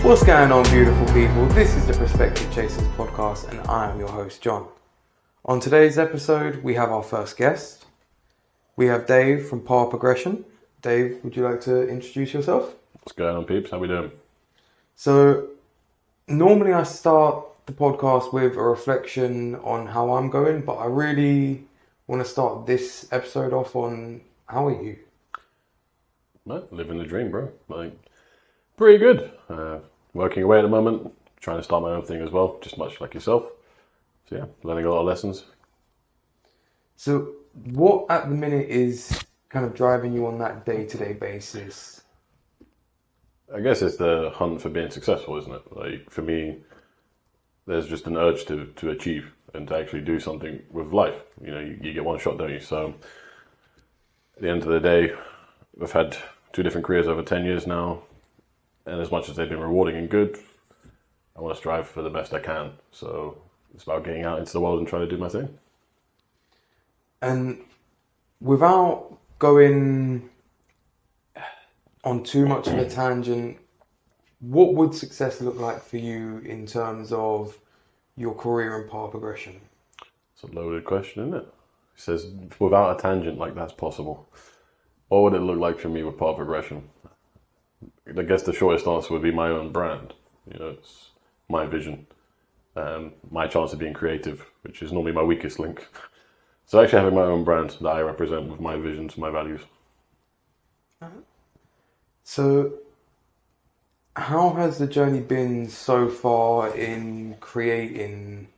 What's going on, beautiful people? This is the Perspective Chasers podcast, and I am your host, John. On today's episode, we have our first guest. We have Dave from Power Progression. Dave, would you like to introduce yourself? What's going on, peeps? How we doing? So, normally I start the podcast with a reflection on how I'm going, but I really want to start this episode off on how are you? Well, living the dream, bro. Pretty good. Working away at the moment, trying to start my own thing as well, just much like yourself. So yeah, learning a lot of lessons. So, what at the minute is kind of driving you on that day-to-day basis? I guess it's the hunt for being successful, isn't it? Like, for me, there's just an urge to achieve and to actually do something with life. You know, you get one shot, don't you? So, at the end of the day, I've had 2 different careers over 10 years now, and as much as they've been rewarding and good, I want to strive for the best I can. So, it's about getting out into the world and trying to do my thing. And without going on too much of a tangent, what would success look like for you in terms of your career and Power Progression? It's a loaded question, isn't it? It says, without a tangent, like that's possible. What would it look like for me with Power Progression? I guess the shortest answer would be my own brand. You know, it's my vision, my chance of being creative, which is normally my weakest link. So actually having my own brand that I represent with my visions, my values. So, how has the journey been so far in creating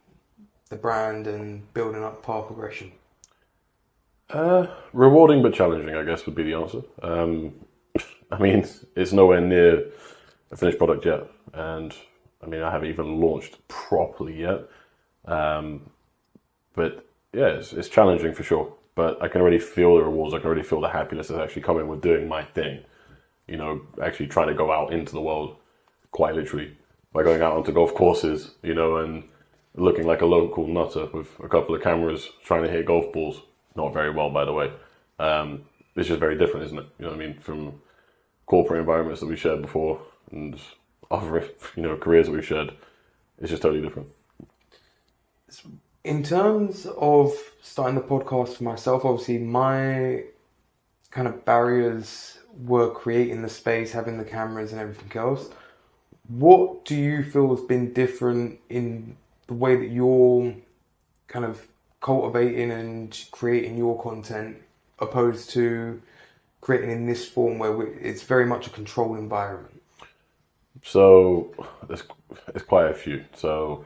the brand and building up Power Progression? Rewarding but challenging, I guess, would be the answer. I mean, it's nowhere near a finished product yet, and I mean, I haven't even launched properly yet. But yeah, it's challenging for sure. But I can already feel the rewards. I can already feel the happiness that's actually coming with doing my thing. You know, actually trying to go out into the world, quite literally, by going out onto golf courses, you know, and looking like a local nutter with a couple of cameras, trying to hit golf balls. Not very well, by the way. It's just very different, isn't it? You know what I mean? From corporate environments that we shared before and other, you know, careers that we've shared. It's just totally different. In terms of starting the podcast for myself, obviously my kind of barriers were creating the space, having the cameras and everything else. What do you feel has been different in the way that you're kind of cultivating and creating your content opposed to creating in this form where it's very much a controlled environment? So there's quite a few. So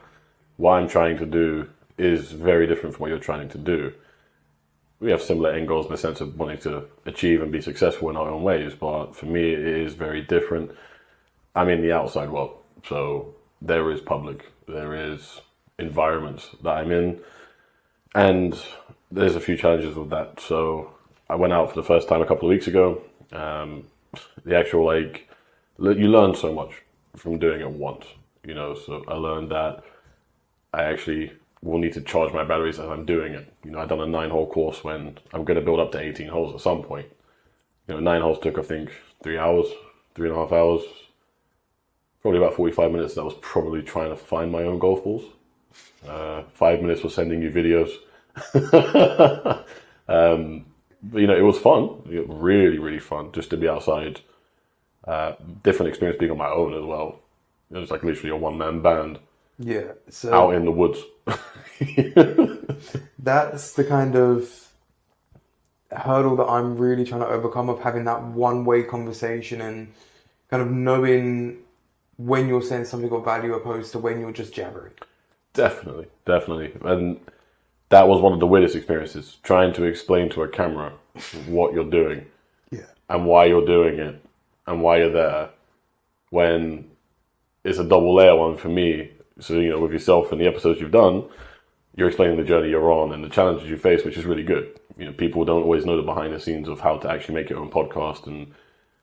what I'm trying to do is very different from what you're trying to do. We have similar end goals in the sense of wanting to achieve and be successful in our own ways, but for me it is very different. I'm in the outside world, so there is public, there is environments that I'm in, and there's a few challenges with that. So I went out for the first time a couple of weeks ago. The actual, you learn so much from doing it once, you know. So I learned that I actually will need to charge my batteries as I'm doing it. You know, I've done a 9-hole course when I'm going to build up to 18 holes at some point. You know, 9 holes took, I think, 3 hours, 3.5 hours, probably about 45 minutes. That was probably trying to find my own golf balls. 5 minutes was sending you videos. But, you know, it was fun. Really, really fun just to be outside. Different experience being on my own as well. You know, it's like literally a one-man band. Yeah. So out in the woods. That's the kind of hurdle that I'm really trying to overcome, of having that one-way conversation and kind of knowing when you're saying something of value opposed to when you're just jabbering. Definitely. And that was one of the weirdest experiences, trying to explain to a camera what you're doing, and why you're doing it and why you're there, when it's a double layer one for me. So, you know, with yourself and the episodes you've done, you're explaining the journey you're on and the challenges you face, which is really good. You know, people don't always know the behind the scenes of how to actually make your own podcast and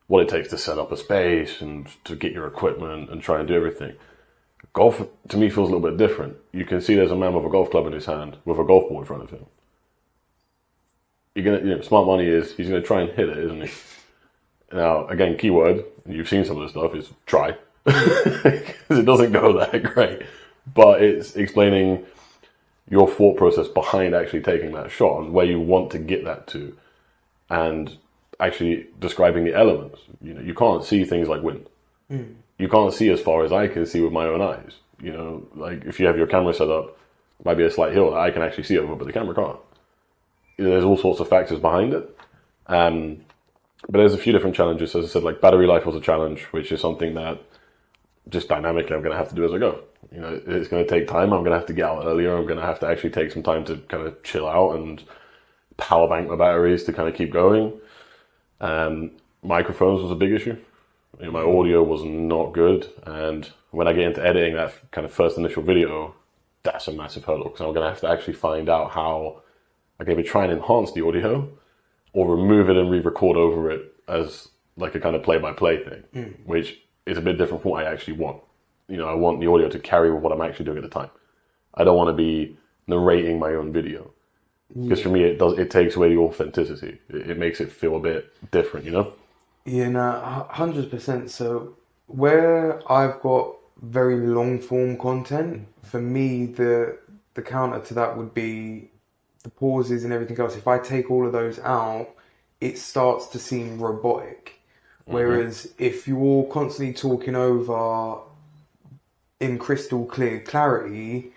what it takes to set up a space and to get your equipment and try and do everything. Golf, to me, feels a little bit different. You can see there's a man with a golf club in his hand with a golf ball in front of him. Smart money is he's going to try and hit it, isn't he? Now, again, keyword, you've seen some of the stuff, is try. because it doesn't go that great. But it's explaining your thought process behind actually taking that shot and where you want to get that to, and actually describing the elements. You know, you can't see things like wind. You can't see as far as I can see with my own eyes. You know, like if you have your camera set up, might be a slight hill that I can actually see over, but the camera can't. You know, there's all sorts of factors behind it. But there's a few different challenges. As I said, like battery life was a challenge, which is something that just dynamically I'm going to have to do as I go. You know, it's going to take time. I'm going to have to get out earlier. I'm going to have to actually take some time to kind of chill out and power bank my batteries to kind of keep going. Microphones was a big issue. You know, my audio was not good. And when I get into editing that kind of first initial video, that's a massive hurdle, because I'm going to have to actually find out how I can maybe try and enhance the audio or remove it and re-record over it as like a kind of play-by-play thing, which is a bit different from what I actually want. You know, I want the audio to carry with what I'm actually doing at the time. I don't want to be narrating my own video, because for me it takes away the authenticity. It makes it feel a bit different, you know? Yeah, no, 100%. So where I've got very long form content, for me the counter to that would be the pauses and everything else. If I take all of those out, it starts to seem robotic. Whereas if you're constantly talking over in crystal clear clarity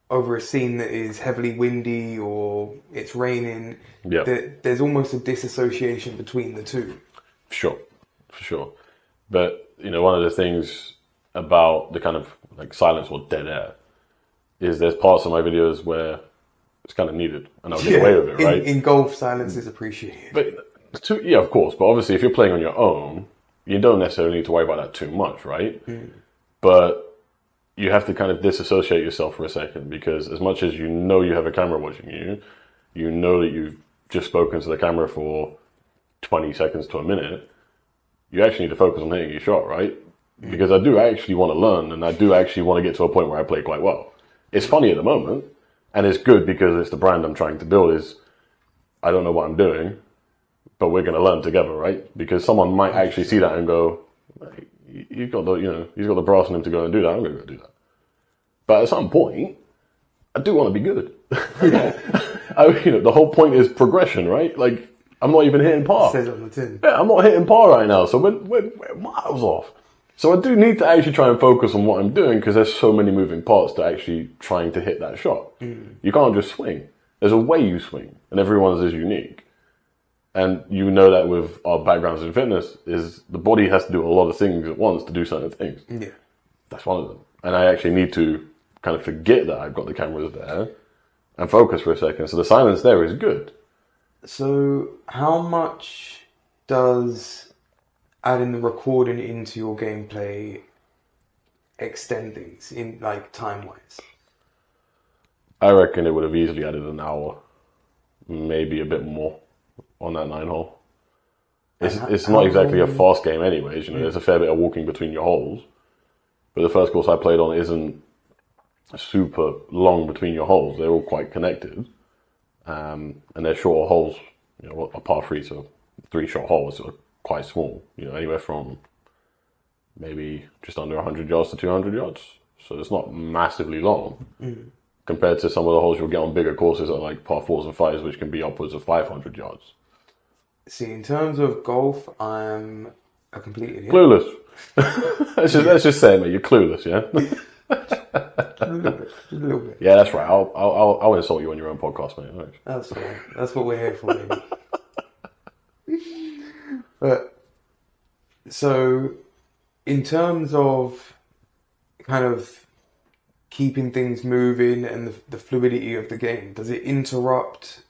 over a scene that is heavily windy or it's raining, there's almost a disassociation between the two. For sure. But, you know, one of the things about the kind of like silence or dead air is there's parts of my videos where it's kind of needed and I'll get away with it, right? In golf, silence is appreciated. But yeah, of course. But obviously, if you're playing on your own, you don't necessarily need to worry about that too much, right? But you have to kind of disassociate yourself for a second, because as much as you know you have a camera watching you, you know that you've just spoken to the camera for 20 seconds to a minute, you actually need to focus on hitting your shot, right? Because I do actually want to learn, and I do actually want to get to a point where I play quite well. It's funny at the moment, and it's good because it's the brand I'm trying to build. Is I don't know what I'm doing, but we're going to learn together, right? Because someone might actually see that and go, "You've got the, you know, he's got the brass in him to go and do that. I'm going to go do that." But at some point, I do want to be good. You know, the whole point is progression, right? Like, I'm not even hitting par. It says on the tin. Yeah, I'm not hitting par right now, so we're miles off. So I do need to actually try and focus on what I'm doing, because there's so many moving parts to actually trying to hit that shot. You can't just swing. There's a way you swing, and everyone's is unique. And you know that with our backgrounds in fitness, is the body has to do a lot of things at once to do certain things. Yeah. That's one of them. And I actually need to kind of forget that I've got the cameras there and focus for a second. So the silence there is good. So how much does adding the recording into your gameplay extend things in like time-wise? I reckon it would have easily added an hour, maybe a bit more on that 9-hole. It's not exactly a fast game anyways, you know, there's a fair bit of walking between your holes. But the first course I played on isn't super long between your holes. They're all quite connected. And they're shorter holes, you know, a par 3, so 3 short holes are quite small, you know, anywhere from maybe just under 100 yards to 200 yards. So it's not massively long compared to some of the holes you'll get on bigger courses at like par 4s and 5s, which can be upwards of 500 yards. See, in terms of golf, I'm a complete idiot. Clueless. let's just say it, mate. You're clueless, yeah? A little bit. Yeah, that's right. I'll insult you on your own podcast, mate. Right. That's fine. That's what we're here for, baby. But, so, in terms of kind of keeping things moving and the fluidity of the game, does it interrupt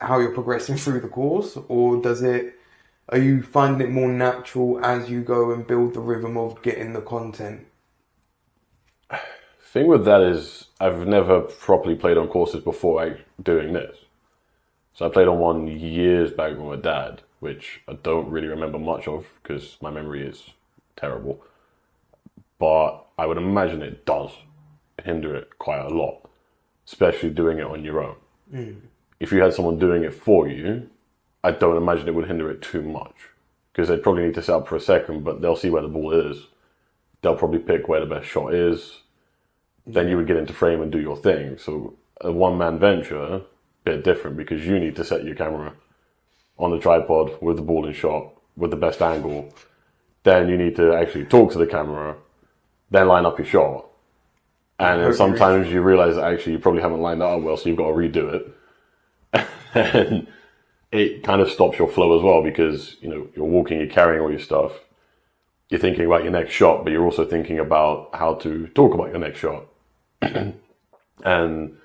how you're progressing through the course, or are you finding it more natural as you go and build the rhythm of getting the content? Thing with that is I've never properly played on courses before doing this. So I played on one years back with my dad, which I don't really remember much of because my memory is terrible. But I would imagine it does hinder it quite a lot, especially doing it on your own. If you had someone doing it for you, I don't imagine it would hinder it too much, because they'd probably need to set up for a second, but they'll see where the ball is. they'll probably pick where the best shot is. Then you would get into frame and do your thing. So a one-man venture, bit different because you need to set your camera on the tripod with the ball in shot, with the best angle. Then you need to actually talk to the camera, then line up your shot. And then sometimes you realize that actually you probably haven't lined that up well, so you've got to redo it. And it kind of stops your flow as well because, you know, you're walking, you're carrying all your stuff. You're thinking about your next shot, but you're also thinking about how to talk about your next shot. And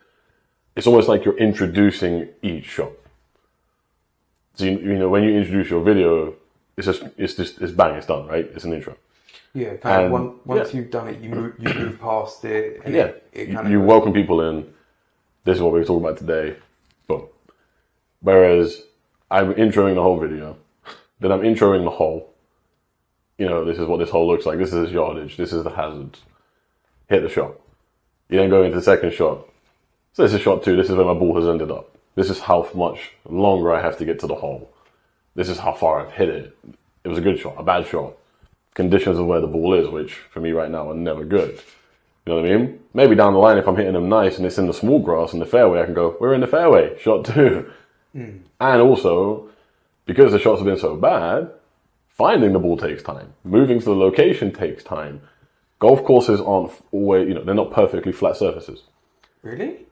it's almost like you're introducing each shot. So, you know, when you introduce your video, it's bang, it's done, right? It's an intro. Yeah, kind of once you've done it, you move past it. And it you welcome people in. This is what we're talking about today. Boom. Whereas I'm introing the whole video, then I'm introing the hole. You know, this is what this hole looks like. This is its yardage. This is the hazards. Hit the shot. You then go into the second shot. So this is shot 2. This is where my ball has ended up. This is how much longer I have to get to the hole. This is how far I've hit it. It was a good shot, a bad shot. Conditions of where the ball is, which for me right now are never good. You know what I mean? Maybe down the line, if I'm hitting them nice and it's in the small grass in the fairway, I can go, we're in the fairway, shot 2. And also, because the shots have been so bad, finding the ball takes time. Moving to the location takes time. Golf courses aren't always, you know, they're not perfectly flat surfaces. Really?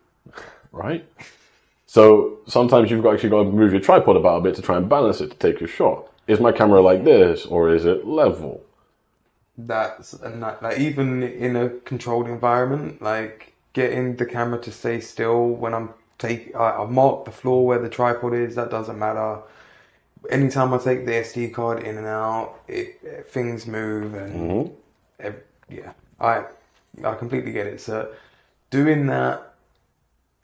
Right? So sometimes you've actually got to move your tripod about a bit to try and balance it to take your shot. Is my camera like this or is it level? Like even in a controlled environment, like getting the camera to stay still when I've marked the floor where the tripod is. That doesn't matter. Anytime I take the SD card in and out, things move and I completely get it. So doing that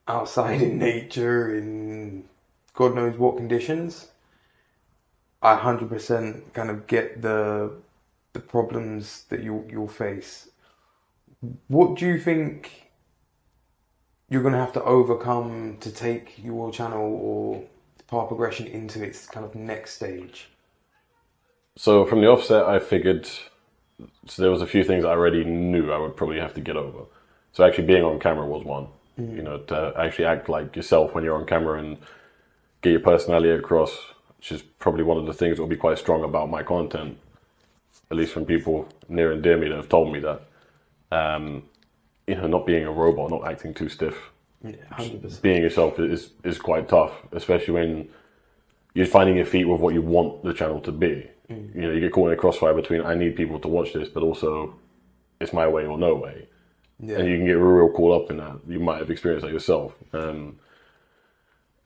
outside in nature in God knows what conditions, I 100% kind of get the problems that you'll face. What do you think you're going to have to overcome to take your channel or Path Progression into its kind of next stage? So from the offset, I figured, so there was a few things I already knew I would probably have to get over. So actually being on camera was one. You know, to actually act like yourself when you're on camera and get your personality across, which is probably one of the things that will be quite strong about my content, at least from people near and dear me that have told me that. You know, not being a robot, not acting too stiff. Yeah, 100%. Being yourself is quite tough, especially when you're finding your feet with what you want the channel to be. You know, you get caught in a crossfire between I need people to watch this, but also it's my way or no way. Yeah. And you can get real caught up in that. You might have experienced that yourself. And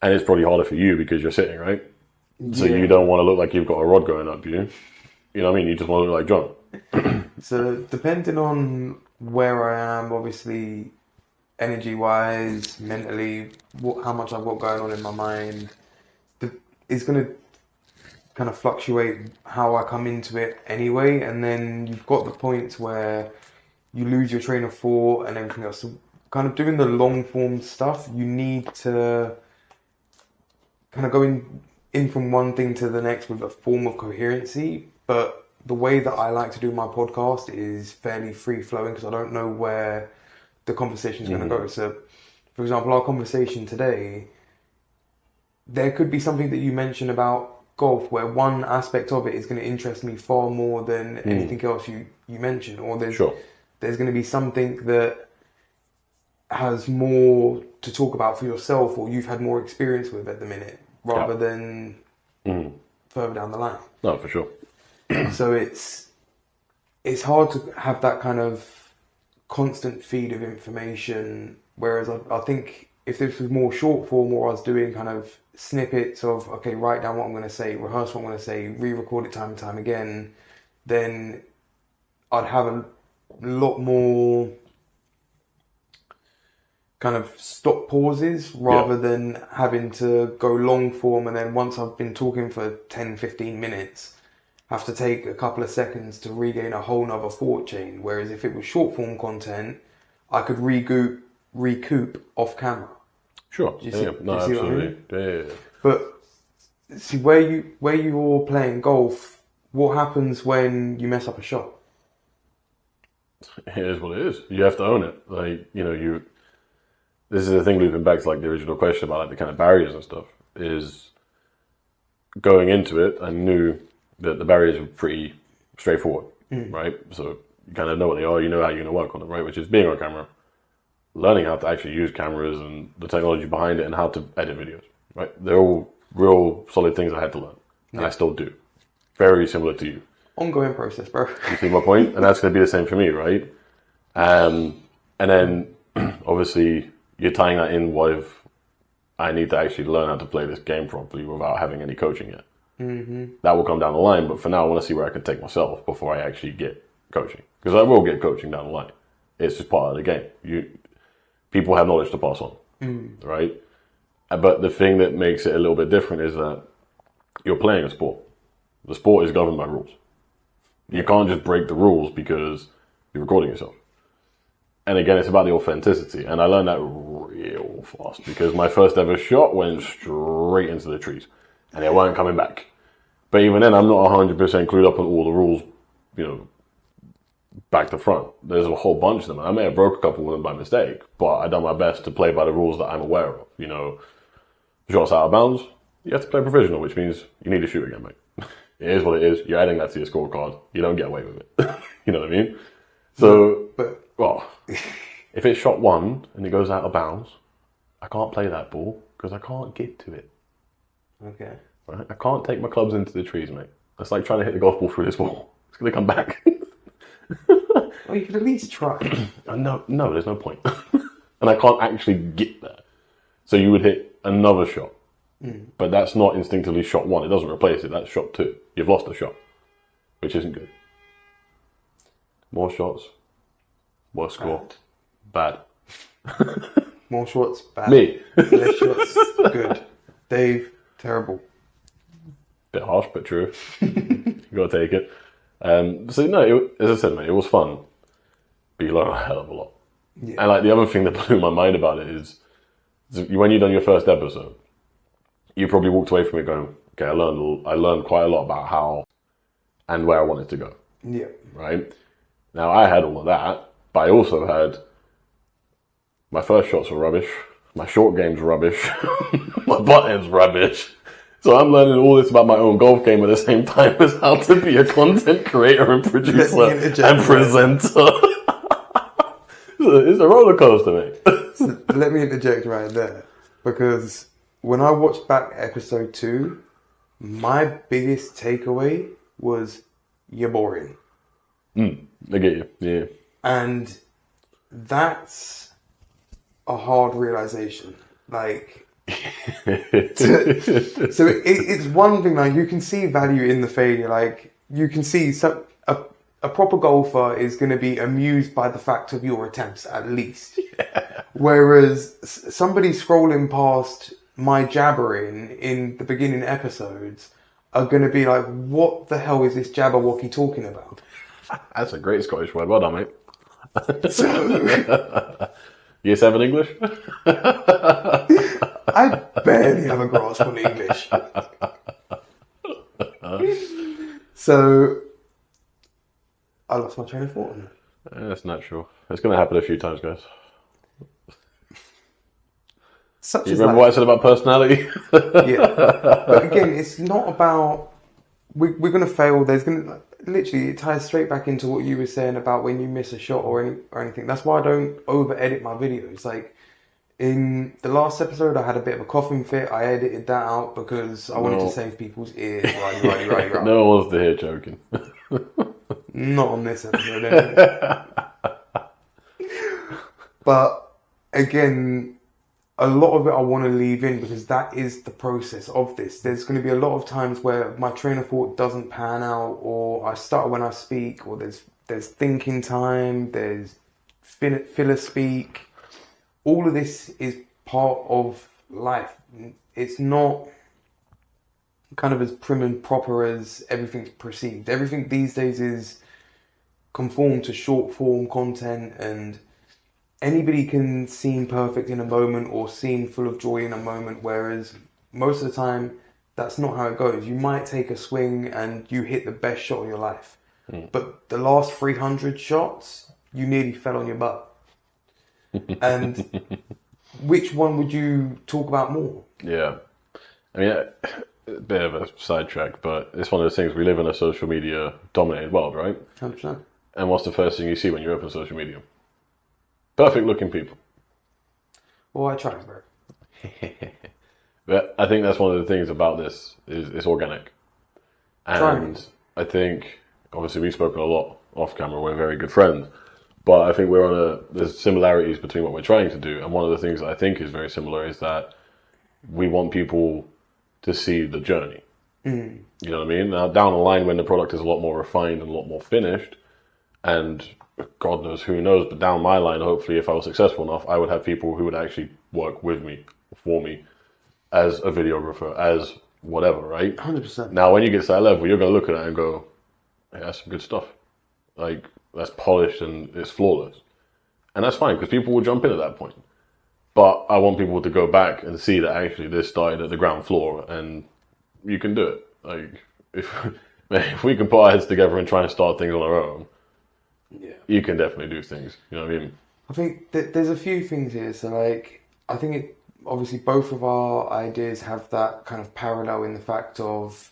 it's probably harder for you because you're sitting, right? So you don't want to look like you've got a rod going up you. You know what I mean? You just want to look like John. So depending on where I am, obviously, energy-wise, mentally, how much I've got going on in my mind, it's going to kind of fluctuate how I come into it anyway. And then you've got the points where you lose your train of thought and everything else. So kind of doing the long-form stuff, you need to kind of go in from one thing to the next with a form of coherency. But the way that I like to do my podcast is fairly free-flowing because I don't know where the conversation is going to go. So, for example, our conversation today, there could be something that you mentioned about golf where one aspect of it is going to interest me far more than anything else you mentioned. Or there's going to be something that has more to talk about for yourself or you've had more experience with at the minute rather than further down the line. No, for sure. So it's hard to have that kind of constant feed of information, whereas I think if this was more short form or I was doing kind of snippets of, okay, write down what I'm going to say, rehearse what I'm going to say, re-record it time and time again, then I'd have a lot more kind of stop pauses rather than having to go long form and then once I've been talking for 10, 15 minutes, have to take a couple of seconds to regain a whole nother thought chain. Whereas if it was short form content, I could recoup off camera. Sure. Absolutely. Yeah. But see where you're playing golf, what happens when you mess up a shot? it is what it is. You have to own it. Like, this is the thing, looping back to like the original question about like the kind of barriers and stuff, is going into it, I knew that the barriers were pretty straightforward, right? So you kind of know what they are, you know how you're going to work on them, right? Which is being on camera, learning how to actually use cameras and the technology behind it and how to edit videos, right? They're all real solid things I had to learn, and I still do. Very similar to you. Ongoing process, bro. You see my point? And that's going to be the same for me, right? And then, obviously, you're tying that in with, I need to actually learn how to play this game properly without having any coaching yet. That will come down the line, but for now, I want to see where I can take myself before I actually get coaching. Because I will get coaching down the line. It's just part of the game. People have knowledge to pass on, right? But the thing that makes it a little bit different is that you're playing a sport. The sport is governed by rules. You can't just break the rules because you're recording yourself. And again, it's about the authenticity. And I learned that real fast because my first ever shot went straight into the trees and they weren't coming back. But even then, I'm not 100% clued up on all the rules, back to front. There's a whole bunch of them. I may have broke a couple of them by mistake, but I done my best to play by the rules that I'm aware of. Shots out of bounds, you have to play professional, which means you need to shoot again, mate. It is what it is. You're adding that to your scorecard. You don't get away with it. You know what I mean? So, if it's shot 1 and it goes out of bounds, I can't play that ball because I can't get to it. Okay. Right? I can't take my clubs into the trees, mate. That's like trying to hit the golf ball through this wall. It's going to come back. Well, you could at least try. No, there's no point. And I can't actually get there. So you would hit another shot. But that's not instinctively shot 1. It doesn't replace it. That's shot 2. You've lost a shot, which isn't good. More shots, worse score. Bad. More shots, bad. Me. Less shots, good. Dave, terrible. Bit harsh, but true. You gotta take it. So no, as I said, mate, it was fun. But you learn a hell of a lot. Yeah. And like the other thing that blew my mind about it is when you done your first episode, you probably walked away from it going, okay, I learned quite a lot about how and where I wanted to go. Yeah. Right? Now I had all of that, but I also had my first shots were rubbish, my short game's rubbish, my butt end's rubbish. So I'm learning all this about my own golf game at the same time as how to be a content creator and producer and presenter. It's a roller coaster, mate. Let me interject right there, because when I watched back episode 2, my biggest takeaway was you're boring. I get you, yeah. And that's a hard realization. Like, it's one thing, like, you can see value in the failure. Like, you can see a proper golfer is going to be amused by the fact of your attempts, at least. Yeah. Whereas somebody scrolling past my jabbering in the beginning episodes are going to be like, what the hell is this Jabberwocky talking about? That's a great Scottish word. Well done, mate. Year 7 English? I barely have a grasp on English. So, I lost my train of thought. That's natural. It's going to happen a few times, guys. You remember what I said about personality? Yeah. But again, it's not about... We're going to fail. There's going to... Literally, it ties straight back into what you were saying about when you miss a shot or anything. That's why I don't over-edit my videos. Like, in the last episode, I had a bit of a coughing fit. I edited that out because I wanted to save people's ears. Right. No one wants to hear joking. Not on this episode, anyway. But, again... A lot of it I want to leave in because that is the process of this. There's going to be a lot of times where my train of thought doesn't pan out, or I stutter when I speak, or there's thinking time, there's filler speak. All of this is part of life. It's not kind of as prim and proper as everything's perceived. Everything these days is conformed to short form content, and anybody can seem perfect in a moment or seem full of joy in a moment, whereas most of the time, that's not how it goes. You might take a swing and you hit the best shot of your life. But the last 300 shots, you nearly fell on your butt. And which one would you talk about more? Yeah. I mean, a bit of a sidetrack, but it's one of those things. We live in a social media dominated world, right? 100%. And what's the first thing you see when you open social media? Perfect looking people. Well, I tried, bro. But I think that's one of the things about this is it's organic. And I think, obviously, we've spoken a lot off camera. We're very good friends. But I think there's similarities between what we're trying to do. And one of the things that I think is very similar is that we want people to see the journey. You know what I mean? Now, down the line, when the product is a lot more refined and a lot more finished, and God knows who knows, but down my line, hopefully, if I was successful enough, I would have people who would actually work with me, for me, as a videographer, as whatever, right? 100%. Now, when you get to that level, you're going to look at it and go, hey, that's some good stuff. Like, that's polished and it's flawless. And that's fine, because people will jump in at that point. But I want people to go back and see that actually this started at the ground floor and you can do it. Like, if we can put our heads together and try and start things on our own, you can definitely do things. You know what I mean? I think there's a few things here. So, like, I think obviously both of our ideas have that kind of parallel in the fact of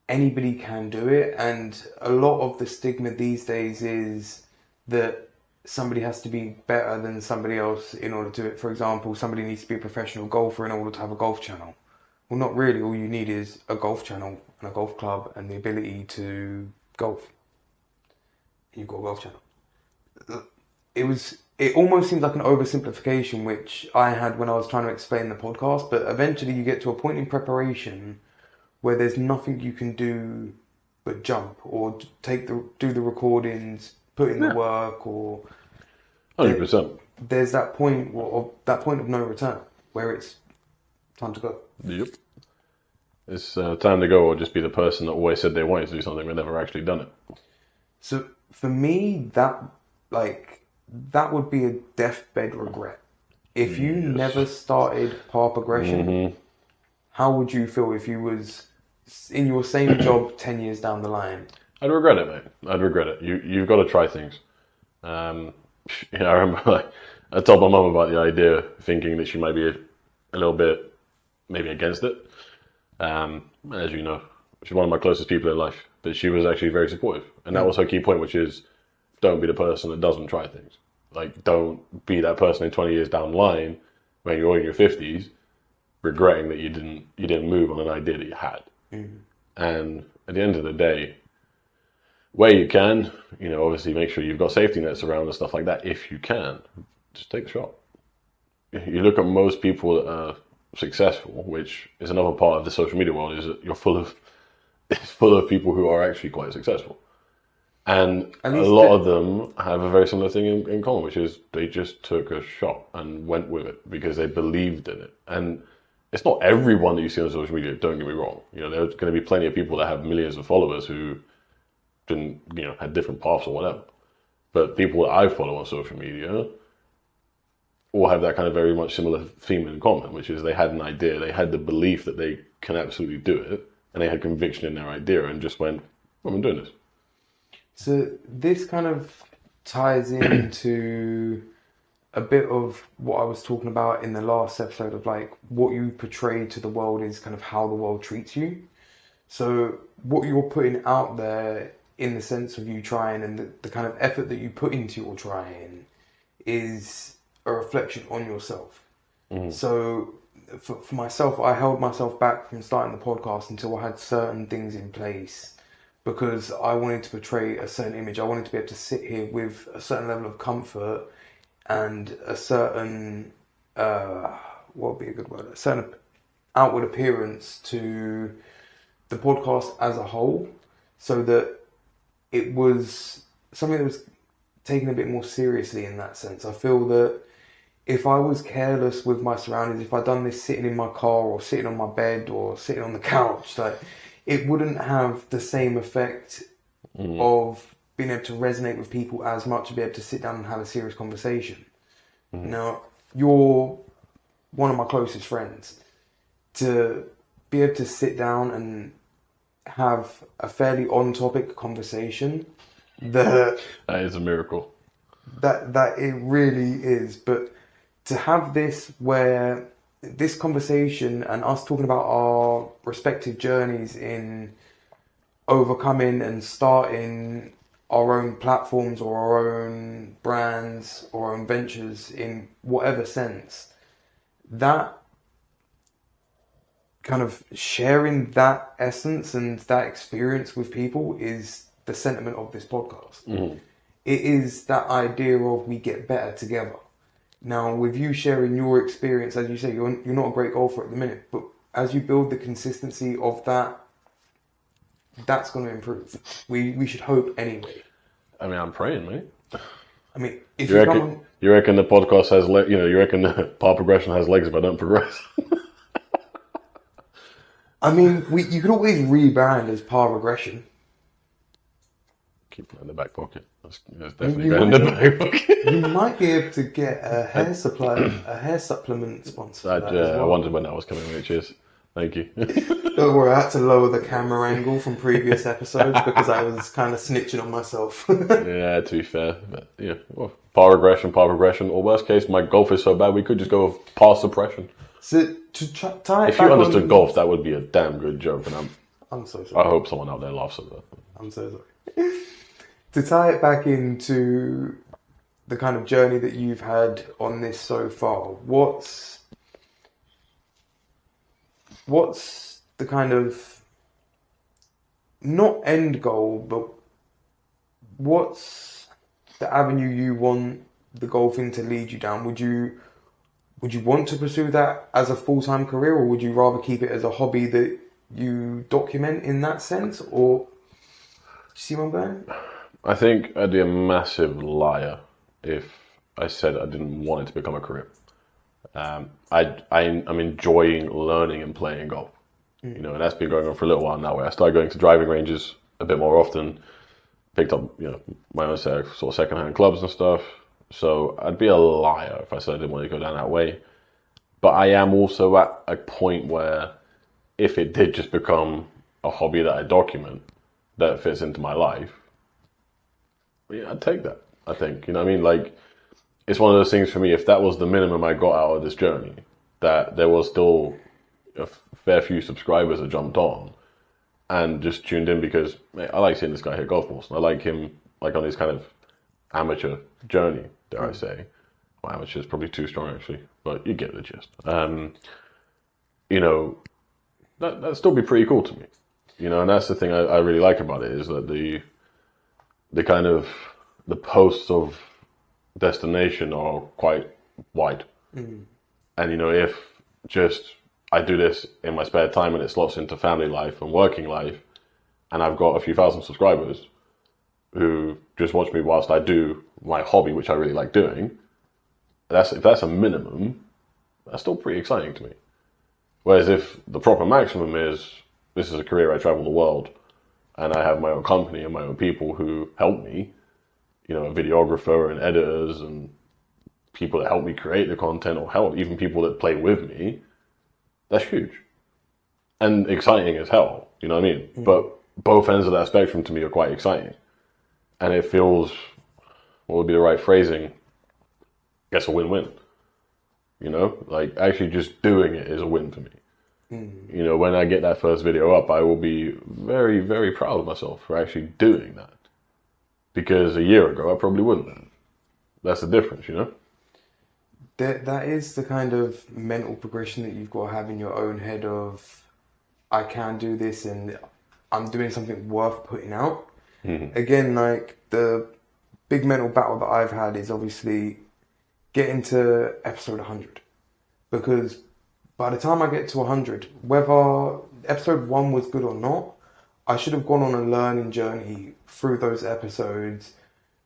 anybody can do it, and a lot of the stigma these days is that somebody has to be better than somebody else in order to do it. For example, somebody needs to be a professional golfer in order to have a golf channel. Well, not really. All you need is a golf channel and a golf club and the ability to golf. You've got a golf channel. It almost seems like an oversimplification, which I had when I was trying to explain the podcast, but eventually you get to a point in preparation where there's nothing you can do but jump or do the recordings, put in the work, or 100%. There's that point of no return where it's time to go. Yep. It's time to go, or just be the person that always said they wanted to do something but never actually done it. So for me, that would be a deathbed regret. If you never started Par Progression, how would you feel if you was in your same job 10 years down the line? I'd regret it, mate. I'd regret it. You've got to try things. I remember I told my mum about the idea, thinking that she might be a little bit maybe against it. As you know, she's one of my closest people in life, but she was actually very supportive. And that was her key point, which is don't be the person that doesn't try things. Like, don't be that person in 20 years down the line when you're in your 50s regretting that you didn't move on an idea that you had. And at the end of the day, where you can, obviously make sure you've got safety nets around and stuff like that. If you can, just take the shot. You look at most people that are successful, which is another part of the social media world, is that it's full of people who are actually quite successful. And a lot of them have a very similar thing in common, which is they just took a shot and went with it because they believed in it. And it's not everyone that you see on social media, don't get me wrong. There's going to be plenty of people that have millions of followers who didn't, had different paths or whatever. But people that I follow on social media all have that kind of very much similar theme in common, which is they had an idea, they had the belief that they can absolutely do it, and they had conviction in their idea and just went, well, I'm doing this. So this kind of ties into a bit of what I was talking about in the last episode of like what you portray to the world is kind of how the world treats you. So what you're putting out there in the sense of you trying and the kind of effort that you put into your trying is a reflection on yourself. So for myself, I held myself back from starting the podcast until I had certain things in place because I wanted to portray a certain image. I wanted to be able to sit here with a certain level of comfort and a certain, what would be a good word? A certain outward appearance to the podcast as a whole, so that it was something that was taken a bit more seriously in that sense. I feel that if I was careless with my surroundings, if I'd done this sitting in my car or sitting on my bed or sitting on the couch, like it wouldn't have the same effect of being able to resonate with people as much to be able to sit down and have a serious conversation. Now, you're one of my closest friends. To be able to sit down and have a fairly on-topic conversation The That is a miracle. that it really is. But to have this where this conversation and us talking about our respective journeys in overcoming and starting our own platforms or our own brands or our own ventures in whatever sense, that kind of sharing that essence and that experience with people is the sentiment of this podcast. It is that idea of we get better together. Now, with you sharing your experience, as you say, you're not a great golfer at the minute, but as you build the consistency of that, that's going to improve. We should hope anyway. I mean, I'm praying, mate. I mean, if You you reckon, come, you reckon the podcast has you reckon the Power Progression has legs if I don't progress? I mean, you could always rebrand as Power Regression. Keep it in the back pocket. That's definitely You going in the back pocket. You might be able to get a hair supplement sponsor. For that as I well. wondered when that was coming. Cheers. Thank you. Don't worry, I had to lower the camera angle from previous episodes because I was kind of snitching on myself. Yeah, to be fair. But, yeah, well, power regression. Or worst case, my golf is so bad we could just go with power suppression. So to tie it If you back understood on- golf, that would be a damn good joke. And I'm so I sorry. hope someone out there laughs at that. I'm so sorry. To tie it back into the kind of journey that you've had on this so far, what's the kind of not end goal, but what's the avenue you want the golfing to lead you down? Would you want to pursue that as a full-time career, or would you rather keep it as a hobby that you document in that sense? Or do you see where I'm going? I think I'd be a massive liar if I said I didn't want it to become a career. I'm enjoying learning and playing golf. You know, and that's been going on for a little while now. Where I started going to driving ranges a bit more often, picked up my own set of sort of secondhand clubs and stuff. So I'd be a liar if I said I didn't want to go down that way. But I am also at a point where if it did just become a hobby that I document that fits into my life, yeah, I'd take that. I think, you know what I mean? Like, it's one of those things for me, if that was the minimum I got out of this journey, that there was still a fair few subscribers that jumped on and just tuned in because, mate, I like seeing this guy hit golf balls. I like him, like, on his kind of amateur journey, dare I say. Well, amateur is probably too strong, actually, but you get the gist. You know, that'd still be pretty cool to me. You know, and that's the thing I really like about it, is that the kind of the posts of destination are quite wide. And, you know, if just I do this in my spare time and it slots into family life and working life, and I've got a few thousand subscribers who just watch me whilst I do my hobby, which I really like doing, if that's a minimum, that's still pretty exciting to me. Whereas if the proper maximum is, this is a career, I travel the world, and I have my own company and my own people who help me, you know, a videographer and editors and people that help me create the content, or help even people that play with me, that's huge. And exciting as hell, you know what I mean? But both ends of that spectrum to me are quite exciting. And it feels, what would be the right phrasing? I guess a win-win. You know, like actually just doing it is a win for me. You know, when I get that first video up, I will be very, very proud of myself for actually doing that. Because a year ago, I probably wouldn't have. That's the difference, you know? That is the kind of mental progression that you've got to have in your own head of, I can do this and I'm doing something worth putting out. Again, like the big mental battle that I've had is obviously getting to episode 100. Because by the time I get to 100, whether episode 1 was good or not, I should have gone on a learning journey through those episodes.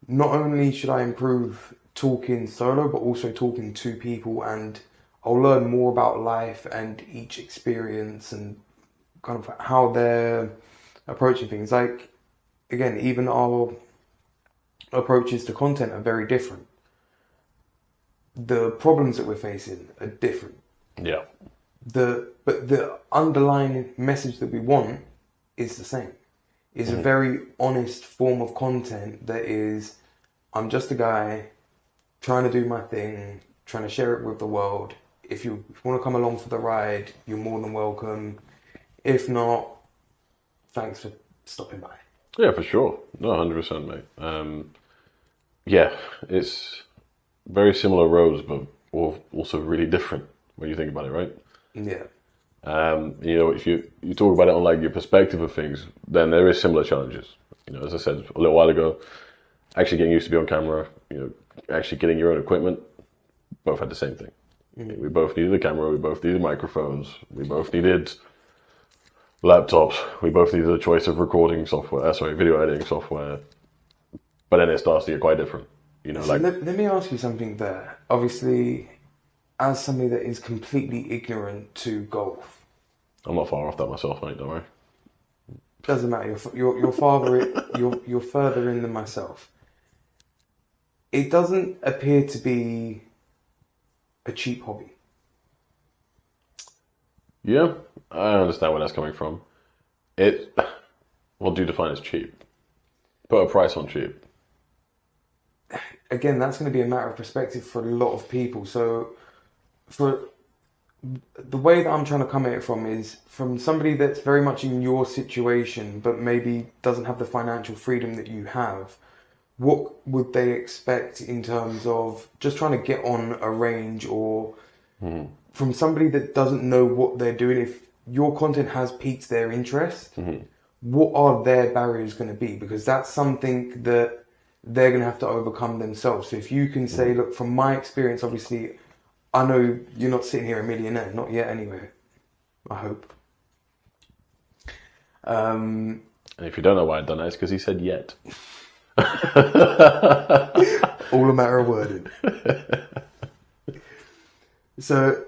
Not only should I improve talking solo, but also talking to people, and I'll learn more about life and each experience and kind of how they're approaching things. Like, again, even our approaches to content are very different. The problems that we're facing are different. Yeah. But the underlying message that we want is the same. is a very honest form of content that is, I'm just a guy trying to do my thing, trying to share it with the world. If you want to come along for the ride, you're more than welcome. If not, thanks for stopping by. Yeah, for sure. No, 100%, mate. Yeah, it's very similar roads, but also really different when you think about it, right? Yeah. If you talk about it on like your perspective of things, then there is similar challenges. As I said a little while ago, actually getting used to be on camera, actually getting your own equipment, both had the same thing. We both needed a camera, we both needed microphones, we both needed laptops, we both needed a choice of recording software, video editing software. But then it starts to get quite different. Let me ask you something there. Obviously, as somebody that is completely ignorant to golf, I'm not far off that myself, mate, don't worry. Doesn't matter. You're you're further in than myself. It doesn't appear to be a cheap hobby. Yeah, I understand where that's coming from. What do you define as cheap? Put a price on cheap. Again, that's going to be a matter of perspective for a lot of people. So, for the way that I'm trying to come at it from is from somebody that's very much in your situation, but maybe doesn't have the financial freedom that you have. What would they expect in terms of just trying to get on a range, or from somebody that doesn't know what they're doing? If your content has piqued their interest, what are their barriers going to be? Because that's something that they're going to have to overcome themselves. So if you can say, look, from my experience, obviously, I know you're not sitting here a millionaire, not yet anyway, I hope. And if you don't know why I've done that, it's because he said yet. All a matter of wording. So,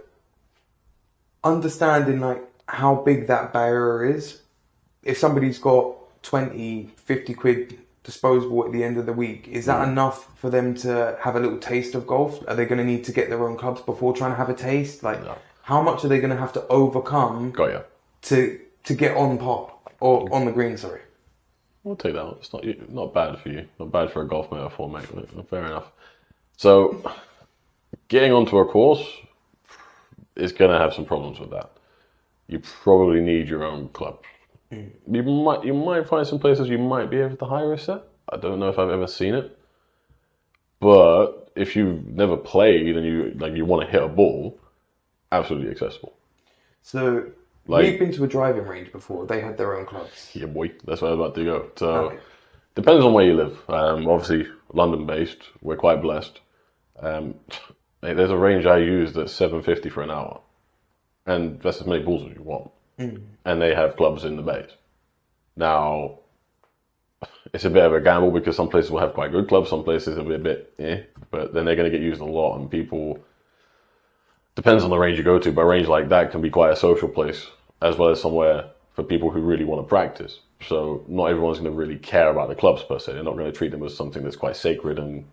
understanding like how big that barrier is, if somebody's got 20, 50 quid disposable at the end of the week, is that enough for them to have a little taste of golf? Are they going to need to get their own clubs before trying to have a taste? Like, No. How much are they going to have to overcome to get on par or on the green? Sorry. We'll take that one. It's not bad for you. Not bad for a golf metaphor, mate. Fair enough. So, getting onto a course is going to have some problems with that. You probably need your own club. You might find some places you might be able to hire a set. I don't know if I've ever seen it. But if you've never played and you want to hit a ball, absolutely accessible. So, we've been to a driving range before. They had their own clubs. Yeah, boy. That's where I'm about to go. So, Depends on where you live. Obviously, London-based. We're quite blessed. There's a range I use that's $750 for an hour. And that's as many balls as you want. And they have clubs in the base. Now, it's a bit of a gamble because some places will have quite good clubs, some places will be a bit but then they're going to get used a lot, and people, depends on the range you go to, but a range like that can be quite a social place, as well as somewhere for people who really want to practice. So not everyone's going to really care about the clubs per se. They're not going to treat them as something that's quite sacred, and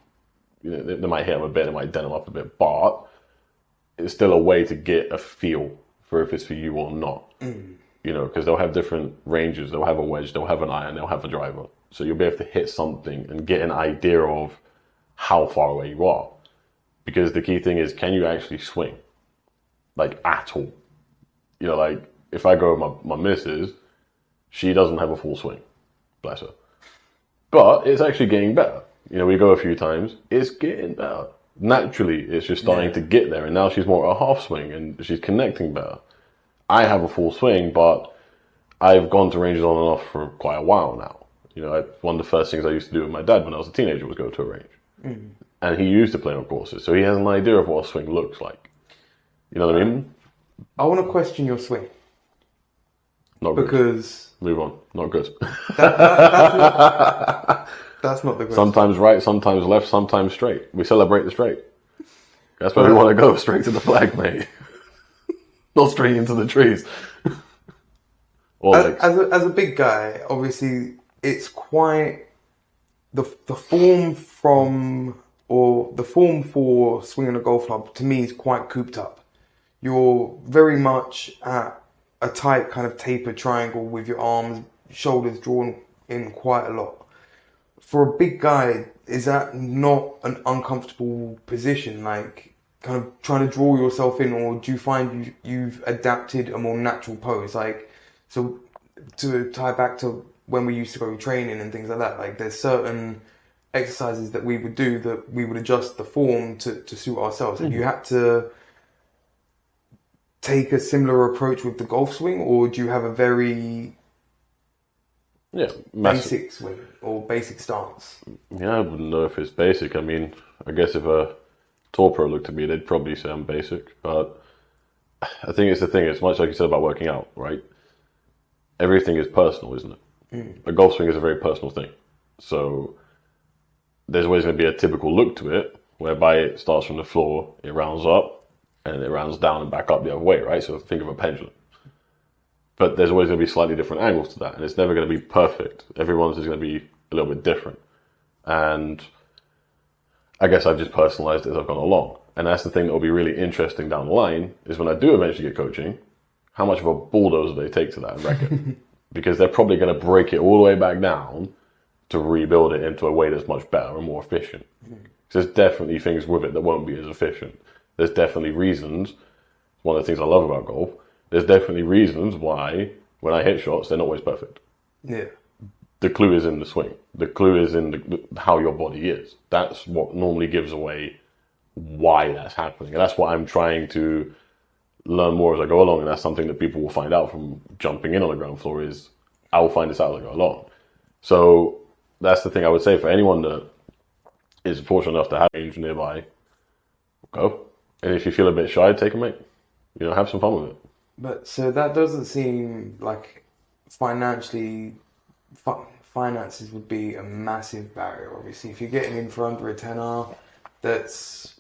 they might hit them a bit, they might dent them up a bit, but it's still a way to get a feel for if it's for you or not. Because they'll have different ranges. They'll have a wedge, they'll have an iron, they'll have a driver. So you'll be able to hit something and get an idea of how far away you are. Because the key thing is, can you actually swing? Like, at all. Like, if I go with my missus, she doesn't have a full swing. Bless her. But it's actually getting better. We go a few times, it's getting better. Naturally, it's just starting to get there, and now she's more at a half swing, and she's connecting better. I have a full swing, but I've gone to ranges on and off for quite a while now. One of the first things I used to do with my dad when I was a teenager was go to a range. And he used to play on courses, so he has an idea of what a swing looks like. You know what I mean? I want to question your swing. Not good. Because... Move on. Not good. That's not the question. Sometimes right, sometimes left, sometimes straight. We celebrate the straight. That's where we want to go, straight to the flag, mate. Not straight into the trees. As a big guy, obviously, it's quite the form for swinging a golf club to me is quite cooped up. You're very much at a tight kind of tapered triangle with your arms, shoulders drawn in quite a lot. For a big guy, is that not an uncomfortable position? Like, kind of trying to draw yourself in, or do you find you've adapted a more natural pose? Like, so to tie back to when we used to go training and things like that, like there's certain exercises that we would do that we would adjust the form to suit ourselves. Have you had to take a similar approach with the golf swing, or do you have a very basic swing or basic stance? Yeah, I wouldn't know if it's basic. I mean, I guess if a tour pro looked at me, they'd probably say I'm basic. But I think it's the thing. It's much like you said about working out, right? Everything is personal, isn't it? A golf swing is a very personal thing. So there's always going to be a typical look to it, whereby it starts from the floor, it rounds up, and it rounds down and back up the other way, right? So think of a pendulum. But there's always going to be slightly different angles to that, and it's never going to be perfect. Everyone's is going to be a little bit different. And I guess I've just personalized it as I've gone along. And that's the thing that will be really interesting down the line, is when I do eventually get coaching, how much of a bulldozer they take to that and wreck it. Because they're probably going to break it all the way back down to rebuild it into a way that's much better and more efficient. There's definitely things with it that won't be as efficient. There's definitely reasons. One of the things I love about golf, there's definitely reasons why when I hit shots, they're not always perfect. Yeah. The clue is in the swing. The clue is in how your body is. That's what normally gives away why that's happening. And that's what I'm trying to learn more as I go along. And that's something that people will find out from jumping in on the ground floor, is I will find this out as I go along. So that's the thing I would say for anyone that is fortunate enough to have a range nearby, go. And if you feel a bit shy, take a mate. You know, have some fun with it. But so that doesn't seem like financially, finances would be a massive barrier. Obviously, if you're getting in for under a tenner, that's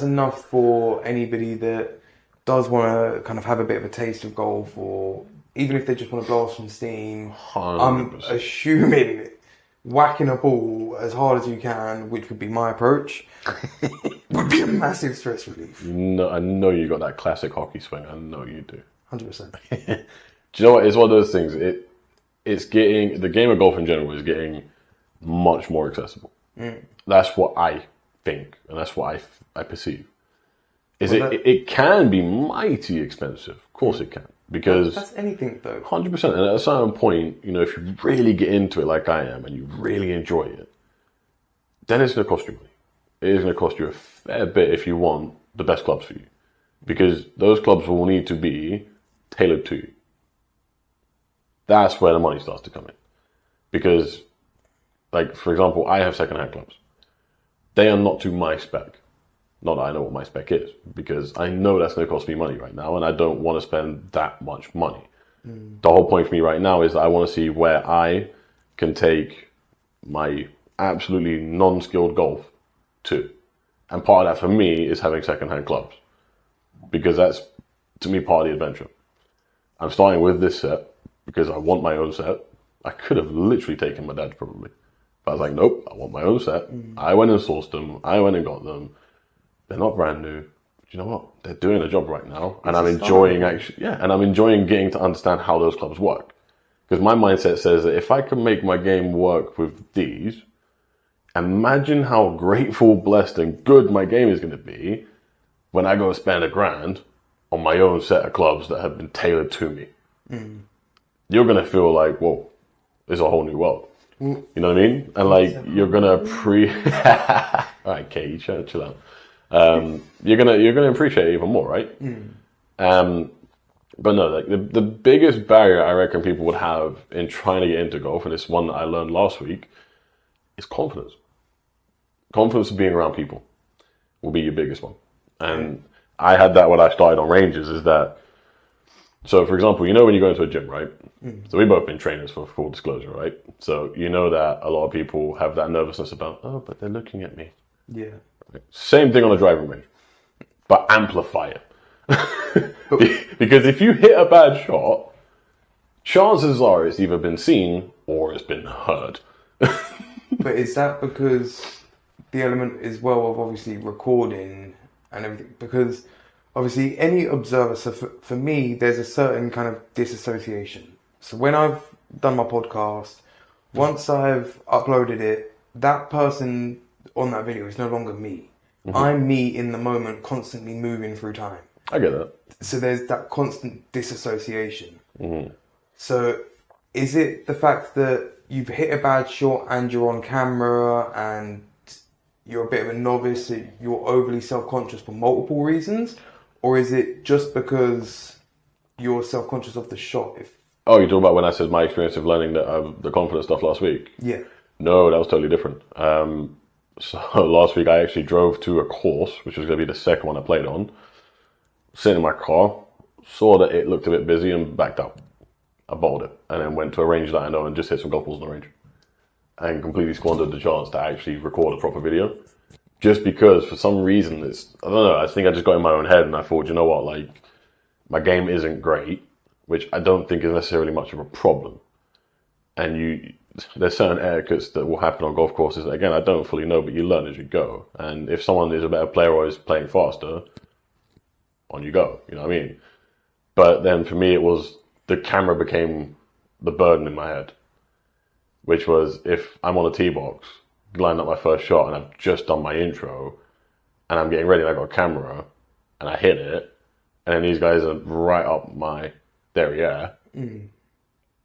enough for anybody that does want to kind of have a bit of a taste of golf, or even if they just want to blow off some steam. 100%. I'm assuming whacking a ball as hard as you can, which would be my approach, would be a massive stress relief. No, I know you got that classic hockey swing. I know you do. 100%. Do you know what? It's one of those things. It's getting, the game of golf in general is getting much more accessible. That's what I think, and that's what I perceive. It can be mighty expensive. Of course it can. Because that's anything though. 100%. And at a certain point, you know, if you really get into it like I am and you really enjoy it, then it's going to cost you money. It is going to cost you a fair bit if you want the best clubs for you. Because those clubs will need to be tailored to you. That's where the money starts to come in. Because, like, for example, I have second-hand clubs. They are not to my spec. Not that I know what my spec is, because I know that's going to cost me money right now, and I don't want to spend that much money. The whole point for me right now is that I want to see where I can take my absolutely non-skilled golf to. And part of that for me is having second-hand clubs, because that's, to me, part of the adventure. I'm starting with this set because I want my own set. I could have literally taken my dad's probably. But I was like, nope, I want my own set. I went and sourced them. I went and got them. They're not brand new. But you know what? They're doing a job right now. And I'm enjoying and I'm enjoying getting to understand how those clubs work. Because my mindset says that if I can make my game work with these, imagine how grateful, blessed, and good my game is going to be when I go spend $1,000 on my own set of clubs that have been tailored to me. You're going to feel like, whoa, it's a whole new world. You know what I mean? And like, you're going to all right, Katie, chill out. You're gonna appreciate it even more, right? But no, like the biggest barrier I reckon people would have in trying to get into golf, and it's one that I learned last week, is confidence. Confidence of being around people will be your biggest one. And I had that when I started on ranges, is that, so for example, you know when you go into a gym, right? So we've both been trainers, for full disclosure, right? So you know that a lot of people have that nervousness about, oh, but they're looking at me. Yeah. Same thing on the driving range, but amplify it. Because if you hit a bad shot, chances are it's either been seen or it's been heard. But is that because the element is well of obviously recording and everything? Because obviously any observer, so for me, there's a certain kind of disassociation. So when I've done my podcast, once I've uploaded it, that person on that video is no longer me. I'm me in the moment, constantly moving through time. I get that. So there's that constant disassociation. So is it the fact that you've hit a bad shot and you're on camera and you're a bit of a novice, so you're overly self-conscious for multiple reasons? Or is it just because you're self-conscious of the shot? Oh, you're talking about when I said my experience of learning the confidence stuff last week? Yeah. No, that was totally different. So last week I actually drove to a course, which was going to be the second one I played on. Sitting in my car, saw that it looked a bit busy and backed up. I bottled it and then went to a range that I know and just hit some golf balls on the range. And completely squandered the chance to actually record a proper video. Just because for some reason I don't know, I think I just got in my own head and I thought, you know what, like, my game isn't great, which I don't think is necessarily much of a problem. And there's certain etiquettes that will happen on golf courses that, again, I don't fully know, but you learn as you go. And if someone is a better player or is playing faster, on you go, you know what I mean? But then for me, it was the camera became the burden in my head, which was if I'm on a tee box, lined up my first shot, and I've just done my intro, and I'm getting ready, and I got a camera, and I hit it, and then these guys are right up my derriere.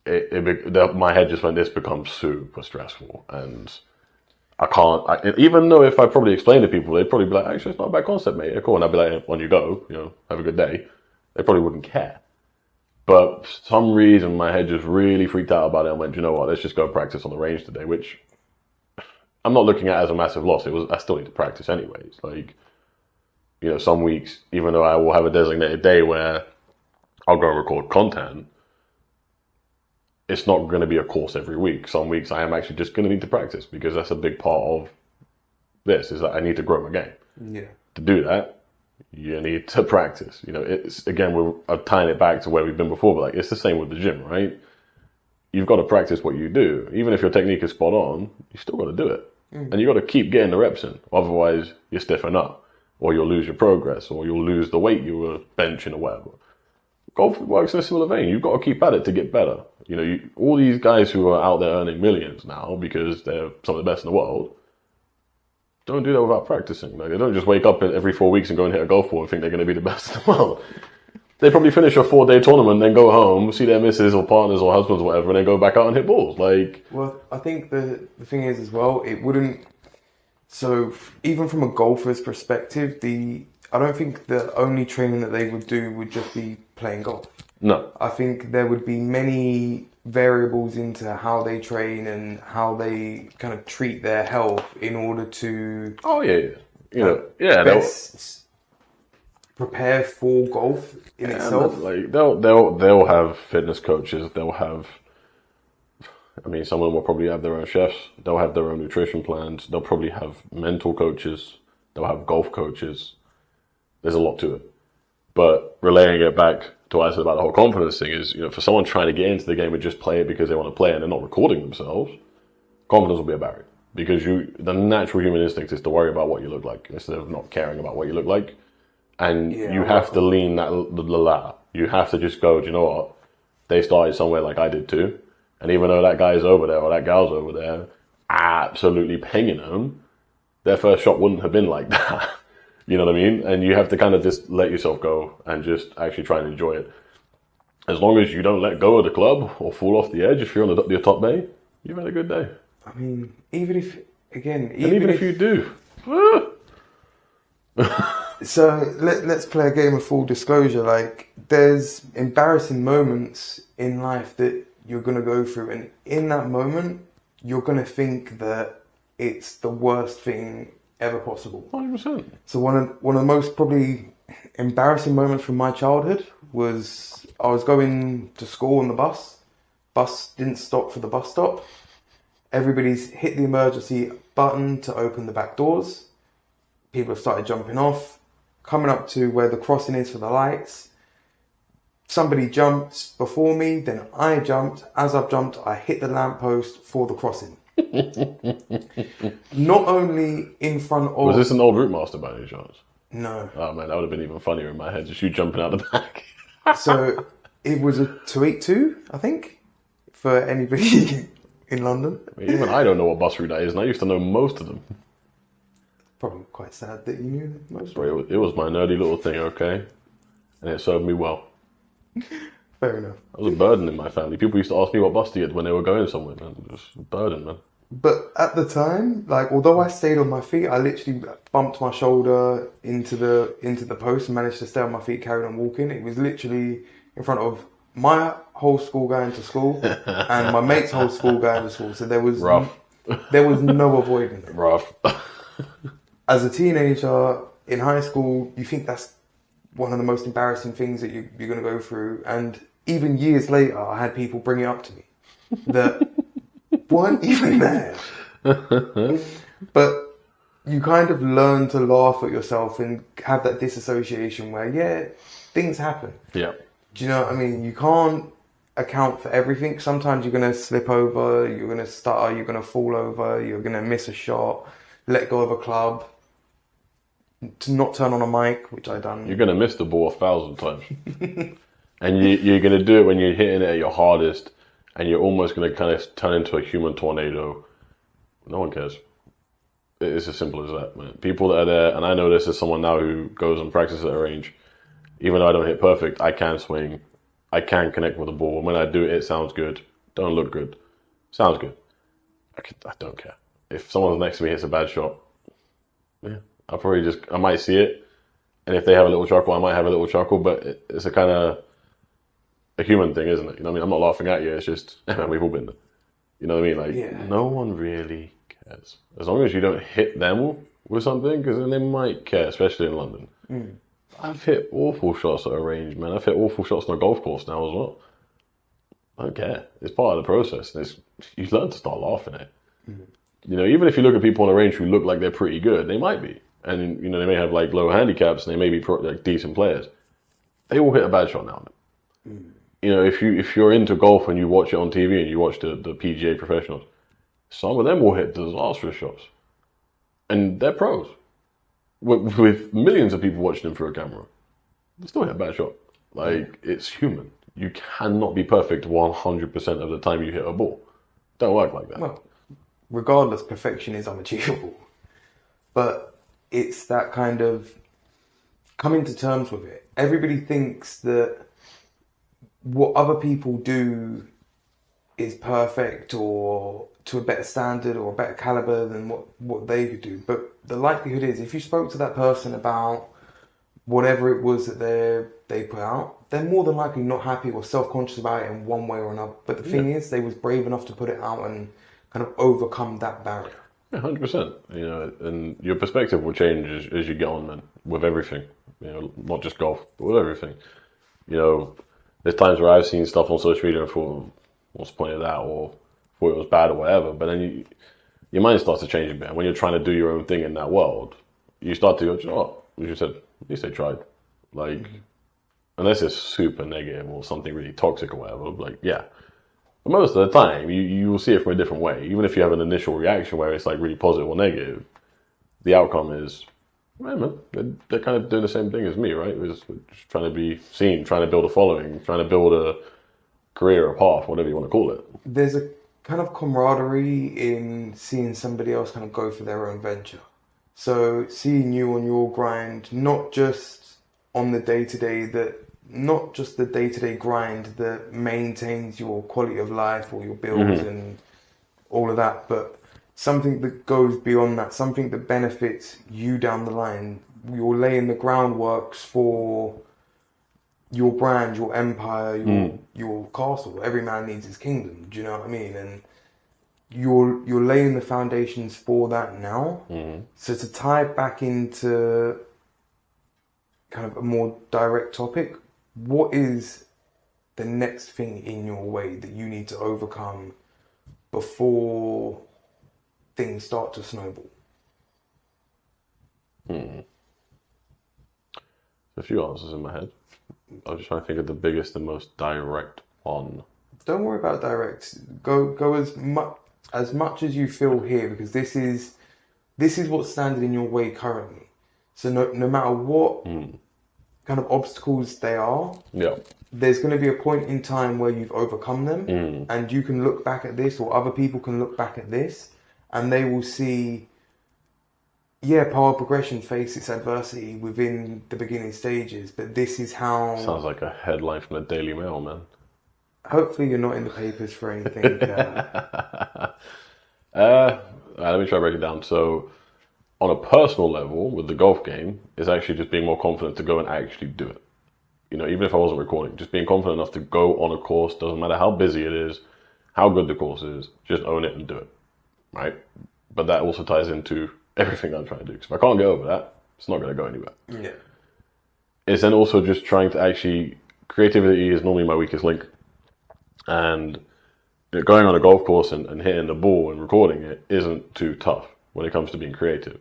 My head just went, this becomes super stressful, and I can't, even though if I probably explained to people, they'd probably be like, actually, it's not a bad concept, mate. Yeah, cool. And I'd be like, on you go, have a good day. They probably wouldn't care. But for some reason, my head just really freaked out about it and went, you know what, let's just go practice on the range today, which I'm not looking at as a massive loss. I still need to practice anyways. Like, some weeks, even though I will have a designated day where I'll go record content, it's not going to be a course every week. Some weeks I am actually just going to need to practice because that's a big part of this, is that I need to grow my game. Yeah. To do that, you need to practice. It's, again, we're tying it back to where we've been before, but like, it's the same with the gym, right? You've got to practice what you do. Even if your technique is spot on, you still got to do it. And you got to keep getting the reps in. Otherwise, you stiffen up, or you'll lose your progress, or you'll lose the weight you were benching or whatever. Golf works in a similar vein. You've got to keep at it to get better. All these guys who are out there earning millions now because they're some of the best in the world, don't do that without practicing. Like, they don't just wake up every 4 weeks and go and hit a golf ball and think they're going to be the best in the world. They probably finish a 4-day tournament, then go home, see their missus or partners or husbands or whatever, and then go back out and hit balls. Like, well, I think the thing is as well, it wouldn't. So even from a golfer's perspective, I don't think the only training that they would do would just be playing golf. no. I think there would be many variables into how they train and how they kind of treat their health in order to Oh yeah. best prepare for golf in itself. Like they'll have fitness coaches. They'll have. I mean, some of them will probably have their own chefs. They'll have their own nutrition plans. They'll probably have mental coaches. They'll have golf coaches. There's a lot to it. But relaying it back to what I said about the whole confidence thing is, for someone trying to get into the game and just play it because they want to play and they're not recording themselves, confidence will be a barrier. Because the natural human instinct is to worry about what you look like instead of not caring about what you look like. And you have to lean the ladder. You have to just go, do you know what? They started somewhere like I did too. And even though that guy's over there or that gal's over there, absolutely pinging them, their first shot wouldn't have been like that. You know what I mean? And you have to kind of just let yourself go and just actually try and enjoy it. As long as you don't let go of the club or fall off the edge if you're on your top bay, you've had a good day. I mean, even if you do. So let's play a game of full disclosure. Like, there's embarrassing moments in life that you're going to go through, and in that moment, you're going to think that it's the worst thing ever possible. 100%. So one of the most probably embarrassing moments from my childhood was I was going to school on the bus. Bus didn't stop for the bus stop. Everybody's hit the emergency button to open the back doors. People have started jumping off. Coming up to where the crossing is for the lights. Somebody jumped before me, then I jumped. As I've jumped, I hit the lamppost for the crossing. Not only in front of... Was this an old Route Master by any chance? No. Oh man, that would have been even funnier in my head, just you jumping out the back. So it was a 282, I think. for anybody in London. Even I don't know what bus route that is, and I used to know most of them. Probably quite sad that you knew most. Bro, it was my nerdy little thing, okay? And it served me well. Fair enough. I was a burden in my family. People used to ask me what bus to get when they were going somewhere, man. It was a burden, man. But at the time, like, although I stayed on my feet, I literally bumped my shoulder into the post and managed to stay on my feet, carried on walking. It was literally in front of my whole school going to school and my mate's whole school going to school. So there was Rough. There was no avoiding it. Rough. As a teenager in high school, you think that's one of the most embarrassing things that you're going to go through. And even years later, I had people bring it up to me that weren't even there. But you kind of learn to laugh at yourself and have that disassociation where, yeah, things happen. Yeah. Do you know what I mean? You can't account for everything. Sometimes you're going to slip over, you're going to stutter, you're going to fall over, you're going to miss a shot, let go of a club, to not turn on a mic, which I done. You're going to miss the ball 1,000 times. And you're going to do it when you're hitting it at your hardest, and you're almost going to kind of turn into a human tornado. No one cares. It's as simple as that, man. People that are there, and I know this as someone now who goes and practices at a range, even though I don't hit perfect, I can swing. I can connect with the ball. And when I do it, it sounds good. Don't look good. Sounds good. I don't care. If someone next to me hits a bad shot, yeah, I might see it. And if they have a little chuckle, I might have a little chuckle, but it's a kind of a human thing, isn't it? You know what I mean? I'm not laughing at you. It's just, man, we've all been there. You know what I mean? Like, No one really cares. As long as you don't hit them with something, because then they might care, especially in London. Mm. I've hit awful shots at a range, man. I've hit awful shots on a golf course now as well. I don't care. It's part of the process. You learn to start laughing at it. Mm. You know, even if you look at people on a range who look like they're pretty good, they might be. And, you know, they may have, like, low handicaps and they may be, like, decent players. They all hit a bad shot now. Mm. You know, if you're into golf and you watch it on TV and you watch the PGA professionals, some of them will hit disastrous shots. And they're pros. With millions of people watching them through a camera. They still hit a bad shot. Like, it's human. You cannot be perfect 100% of the time you hit a ball. Don't work like that. Well, regardless, perfection is unachievable. But it's that kind of coming to terms with it. Everybody thinks that what other people do is perfect or to a better standard or a better caliber than what they could do. But the likelihood is, if you spoke to that person about whatever it was that they put out, they're more than likely not happy or self-conscious about it in one way or another. But the thing is, they was brave enough to put it out and kind of overcome that barrier. Yeah, 100%. You know, and your perspective will change as you get on, man, with everything. You know, not just golf, but with everything. You know, there's times where I've seen stuff on social media and thought, what's the point of that? Or thought it was bad or whatever. But then your mind starts to change a bit. And when you're trying to do your own thing in that world, you start to go, you know what? As you said, at least they tried. Like, unless it's super negative or something really toxic or whatever, like, yeah. But most of the time, you will see it from a different way. Even if you have an initial reaction where it's like really positive or negative, the outcome is, man, they're kind of doing the same thing as me, right? We're just trying to be seen, trying to build a following, trying to build a career, a path, whatever you want to call it. There's a kind of camaraderie in seeing somebody else kind of go for their own venture. So seeing you on your grind, not just on the day-to-day not just the day-to-day grind that maintains your quality of life or your bills and all of that, but something that goes beyond that, something that benefits you down the line. You're laying the groundworks for your brand, your empire, your castle. Every man needs his kingdom. Do you know what I mean? And you're laying the foundations for that now. Mm-hmm. So to tie it back into kind of a more direct topic, what is the next thing in your way that you need to overcome before things start to snowball? A few answers in my head. I was just trying to think of the biggest and most direct one. Don't worry about direct. Go as much as you feel here, because this is what's standing in your way currently. So no matter what kind of obstacles they are, Yeah. there's going to be a point in time where you've overcome them, and you can look back at this, or other people can look back at this, and they will see, yeah, Power Progression faced its adversity within the beginning stages, but this is how. Sounds like a headline from the Daily Mail, man. Hopefully, you're not in the papers for anything. Let me try to break it down. So, on a personal level, with the golf game, it's actually just being more confident to go and actually do it. You know, even if I wasn't recording, just being confident enough to go on a course, doesn't matter how busy it is, how good the course is, just own it and do it, right? But that also ties into everything I'm trying to do. Because if I can't get over that, it's not going to go anywhere. Yeah. It's then also just trying to actually, creativity is normally my weakest link. And you know, going on a golf course and hitting the ball and recording it isn't too tough when it comes to being creative.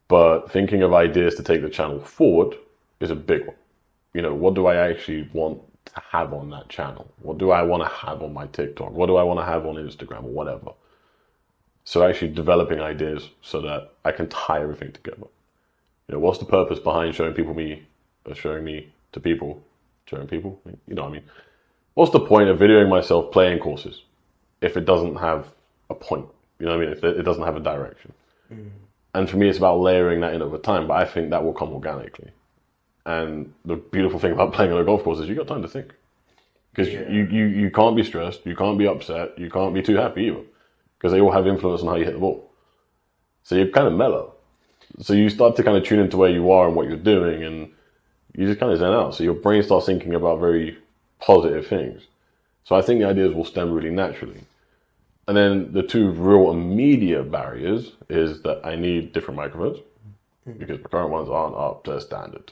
But thinking of ideas to take the channel forward is a big one. You know, what do I actually want to have on that channel? What do I want to have on my TikTok? What do I want to have on Instagram or whatever? So actually developing ideas so that I can tie everything together. You know, what's the purpose behind showing me to people? Showing people? You know what I mean? What's the point of videoing myself playing courses if it doesn't have a point? You know what I mean? If it doesn't have a direction. And for me, it's about layering that in over time, but I think that will come organically. And the beautiful thing about playing on a golf course is you got time to think. Because you can't be stressed, you can't be upset, you can't be too happy either. Because they all have influence on how you hit the ball. So you're kind of mellow. So you start to kind of tune into where you are and what you're doing, and you just kind of zen out. So your brain starts thinking about very positive things. So I think the ideas will stem really naturally. And then the two real immediate barriers is that I need different microphones because my current ones aren't up to standard.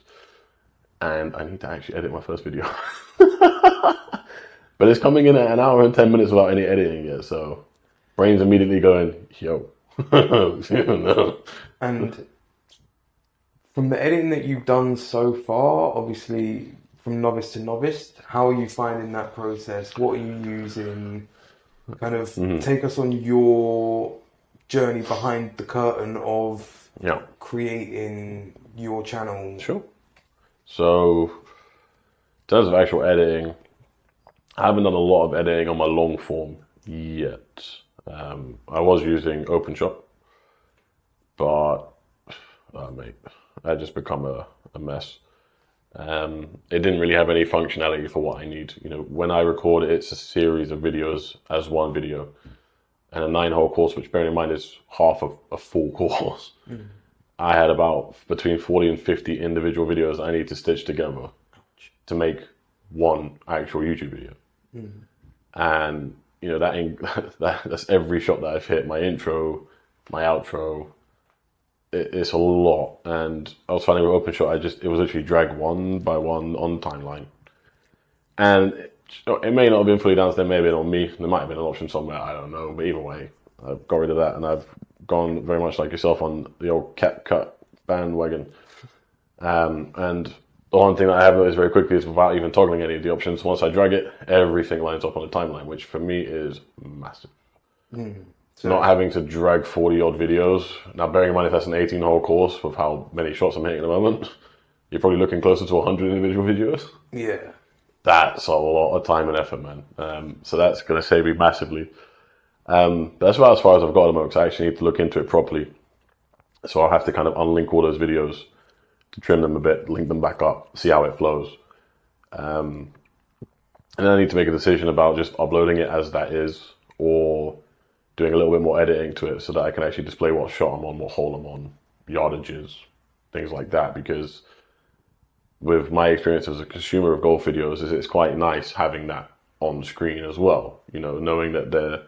And I need to actually edit my first video. But it's coming in at an hour and 10 minutes without any editing yet. So brain's immediately going, yo. No. And from the editing that you've done so far, obviously from novice to novice, how are you finding that process? What are you using? Kind of take us on your journey behind the curtain of creating your channel. Sure. So, in terms of actual editing, I haven't done a lot of editing on my long form yet. I was using OpenShot, but mate, that just become a mess. It didn't really have any functionality for what I need. You know, when I record it, it's a series of videos as one video, and a 9-hole course, which bearing in mind is half of a full course. I had about between 40 and 50 individual videos I need to stitch together to make one actual YouTube video. And you know that's every shot that I've hit, my intro, my outro. It's a lot, and I was finding with OpenShot, it was literally drag one by one on the timeline, and it may not have been fully down to them, maybe on me. There might have been an option somewhere, I don't know. But either way, I've got rid of that, and I've gone very much like yourself on the old CapCut bandwagon. And the one thing that I have noticed very quickly is without even toggling any of the options, once I drag it, everything lines up on the timeline, which for me is massive. So not having to drag 40 odd videos. Now, bearing in mind if that's an 18-hole course with how many shots I'm hitting at the moment, you're probably looking closer to 100 individual videos. Yeah. That's a lot of time and effort, man. So that's going to save me massively. That's about as far as I've got at the moment, because I actually need to look into it properly. So I'll have to kind of unlink all those videos to trim them a bit, link them back up, see how it flows. And then I need to make a decision about just uploading it as that is, or doing a little bit more editing to it so that I can actually display what shot I'm on, what hole I'm on, yardages, things like that. Because with my experience as a consumer of golf videos, it's quite nice having that on screen as well. You know, knowing that they're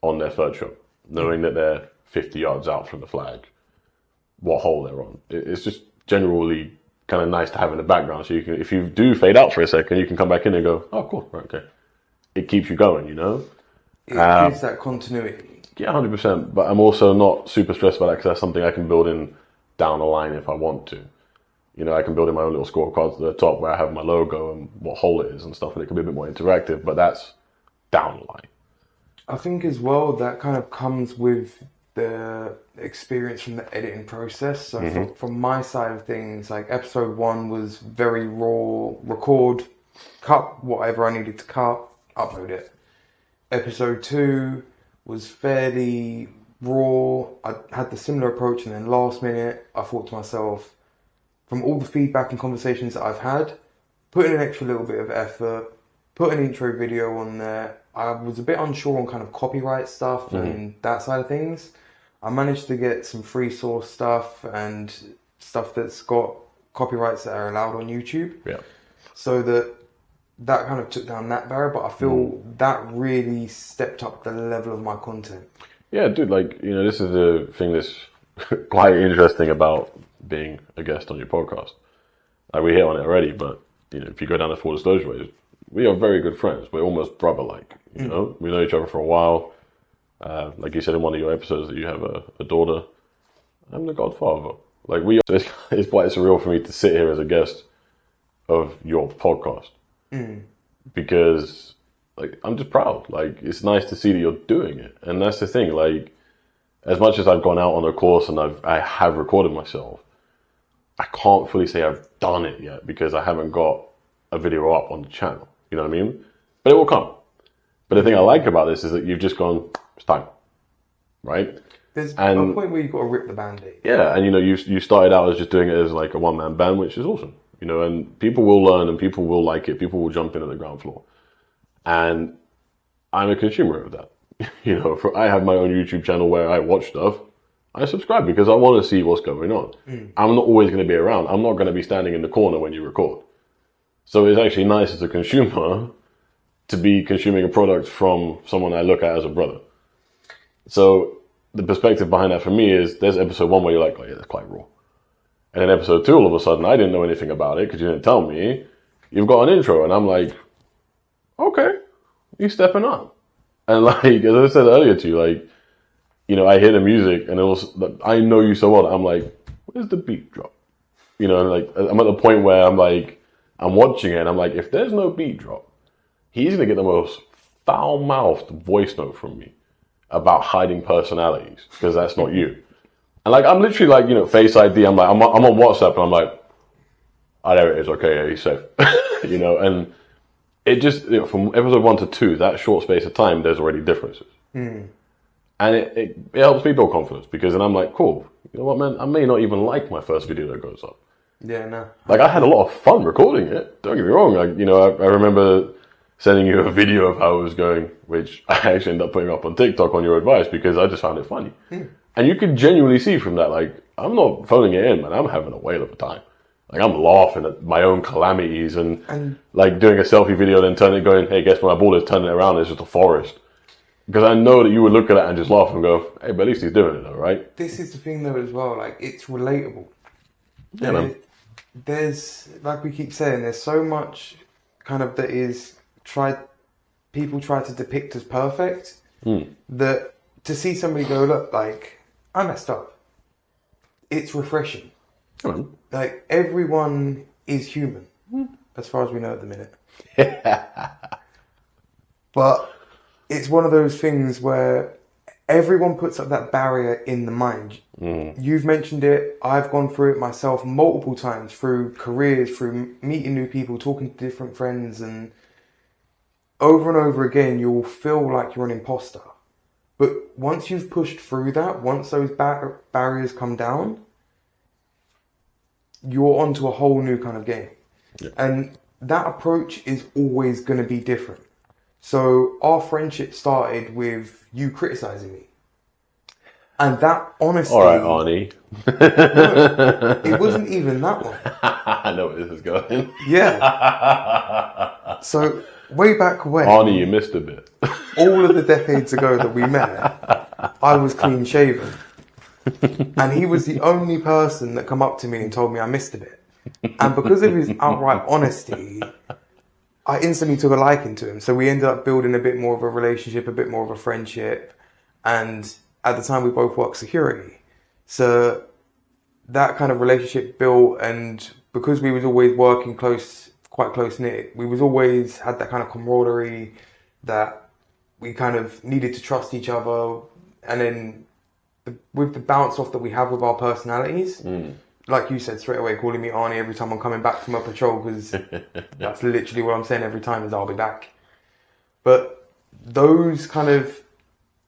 on their third shot, knowing that they're 50 yards out from the flag, what hole they're on. It's just generally kind of nice to have in the background. So you can, if you do fade out for a second, you can come back in and go, oh, cool, right, okay. It keeps you going, you know? It gives that continuity. Yeah, 100%. But I'm also not super stressed about that because that's something I can build in down the line if I want to. You know, I can build in my own little scorecard to the top where I have my logo and what hole it is and stuff, and it can be a bit more interactive, but that's down the line. I think as well that kind of comes with the experience from the editing process. So from my side of things, like episode 1 was very raw, record, cut whatever I needed to cut, upload it. Episode 2 was fairly raw. I had the similar approach, and then last minute I thought to myself, from all the feedback and conversations that I've had, put in an extra little bit of effort, put an intro video on there. I was a bit unsure on kind of copyright stuff and that side of things. I managed to get some free source stuff and stuff that's got copyrights that are allowed on YouTube. Yeah. So that kind of took down that barrier, but I feel that really stepped up the level of my content. Yeah, dude, like, you know, this is the thing that's quite interesting about being a guest on your podcast. Like, we hit on it already, but, you know, if you go down the full disclosure ways, we are very good friends. We're almost brother-like, you know? We know each other for a while. Like you said in one of your episodes that you have a daughter. I'm the godfather. Like, so it's quite surreal for me to sit here as a guest of your podcast. Because, like, I'm just proud. Like, it's nice to see that you're doing it. And that's the thing, like, as much as I've gone out on a course and I have recorded myself, I can't fully say I've done it yet because I haven't got a video up on the channel. You know what I mean? But it will come. But the thing I like about this is that you've just gone, it's time. Right? There's a point where you've got to rip the Band-Aid. Yeah, and you know, you started out as just doing it as like a one-man band, which is awesome. You know, and people will learn and people will like it. People will jump in at the ground floor. And I'm a consumer of that. You know, I have my own YouTube channel where I watch stuff. I subscribe because I want to see what's going on. I'm not always going to be around. I'm not going to be standing in the corner when you record. So it's actually nice as a consumer to be consuming a product from someone I look at as a brother. So the perspective behind that for me is there's episode 1 where you're like, oh yeah, that's quite raw. And then episode 2, all of a sudden, I didn't know anything about it because you didn't tell me. You've got an intro, and I'm like, okay, you're stepping up. And like, as I said earlier to you, like, you know, I hear the music, and it was, I know you so well. I'm like, where's the beat drop? You know, and like, I'm at the point where I'm like, I'm watching it, and I'm like, if there's no beat drop, he's gonna get the most foul-mouthed voice note from me about hiding personalities because that's not you. And like, I'm literally like, you know, Face ID. I'm like, I'm on WhatsApp, and I'm like, oh, there it is. Okay, yeah, he's safe. You know, and it just, you know, from episode 1 to 2, that short space of time, there's already differences. And it helps me build confidence because then I'm like, cool. You know what, man? I may not even like my first video that goes up. Yeah, no. Like, I had a lot of fun recording it. Don't get me wrong. Like, you know, I remember sending you a video of how it was going, which I actually ended up putting up on TikTok on your advice because I just found it funny. And you could genuinely see from that, like, I'm not phoning it in, man. I'm having a whale of a time. Like, I'm laughing at my own calamities and like doing a selfie video, then going, hey, guess what? My ball is turning it around. It's just a forest. Because I know that you would look at that and just laugh and go, hey, but at least he's doing it though, right? This is the thing though as well, like, it's relatable. Yeah, man. There's, like we keep saying, there's so much kind of that is people try to depict as perfect that to see somebody go, look, like, I messed up. It's refreshing. Like, everyone is human, as far as we know at the minute. But it's one of those things where everyone puts up that barrier in the mind. You've mentioned it. I've gone through it myself multiple times through careers, through meeting new people, talking to different friends, and over and over again, you'll feel like you're an imposter. But once you've pushed through that, once those barriers come down, you're onto a whole new kind of game. And that approach is always going to be different. So our friendship started with you criticizing me. And that honestly... All right, Arnie. No, it wasn't even that one. I know where this is going. Yeah. So way back when... Arnie, you missed a bit. All of the decades ago that we met, I was clean shaven. And he was the only person that come up to me and told me I missed a bit. And because of his outright honesty, I instantly took a liking to him. So we ended up building a bit more of a relationship, a bit more of a friendship. And at the time we both worked security. So that kind of relationship built, and because we was always working quite close knit, we was always had that kind of camaraderie that we kind of needed to trust each other. And then with the bounce off that we have with our personalities, like you said straight away, calling me Arnie every time I'm coming back from a patrol, because that's literally what I'm saying every time is I'll be back. But those kind of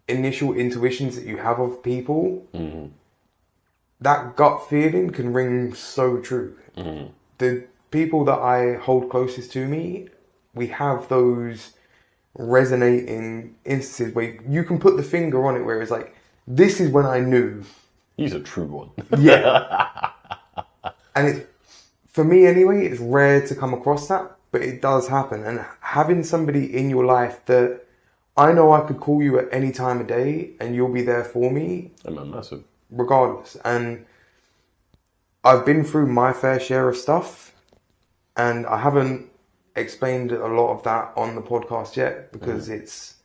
initial intuitions that you have of people, that gut feeling can ring so true. The people that I hold closest to me, we have those resonating instances where you can put the finger on it, where it's like, this is when I knew. He's a true one. Yeah. And it's, for me anyway, it's rare to come across that, but it does happen. And having somebody in your life that I know I could call you at any time of day and you'll be there for me. Massive. Regardless. And I've been through my fair share of stuff, and I haven't explained a lot of that on the podcast yet, because it's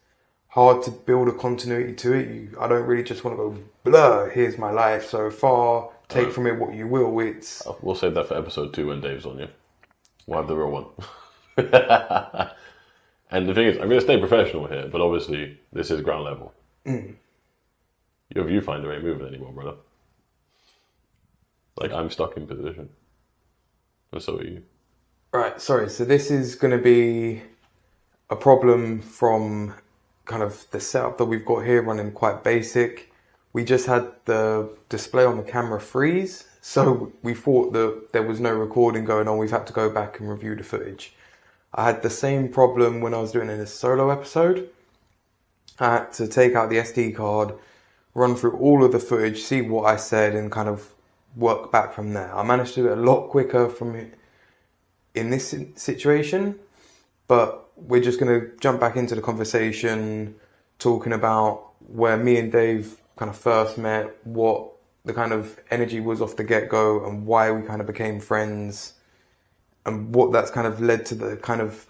hard to build a continuity to it. I don't really just want to go, blah, here's my life so far, take from it what you will. We'll save that for episode 2 when Dave's on you. We'll have the real one. And the thing is, I'm going to stay professional here, but obviously this is ground level. Your viewfinder ain't moving anymore, brother. Like, I'm stuck in position. And so are you. Right, sorry. So this is going to be a problem from kind of the setup that we've got here, running quite basic. We just had the display on the camera freeze, so we thought that there was no recording going on. We've had to go back and review the footage. I had the same problem when I was doing a solo episode. I had to take out the SD card, run through all of the footage, see what I said, and kind of work back from there. I managed to do it a lot quicker in this situation, but we're just going to jump back into the conversation, talking about where me and Dave kind of first met, what the kind of energy was off the get-go, and why we kind of became friends, and what that's kind of led to the kind of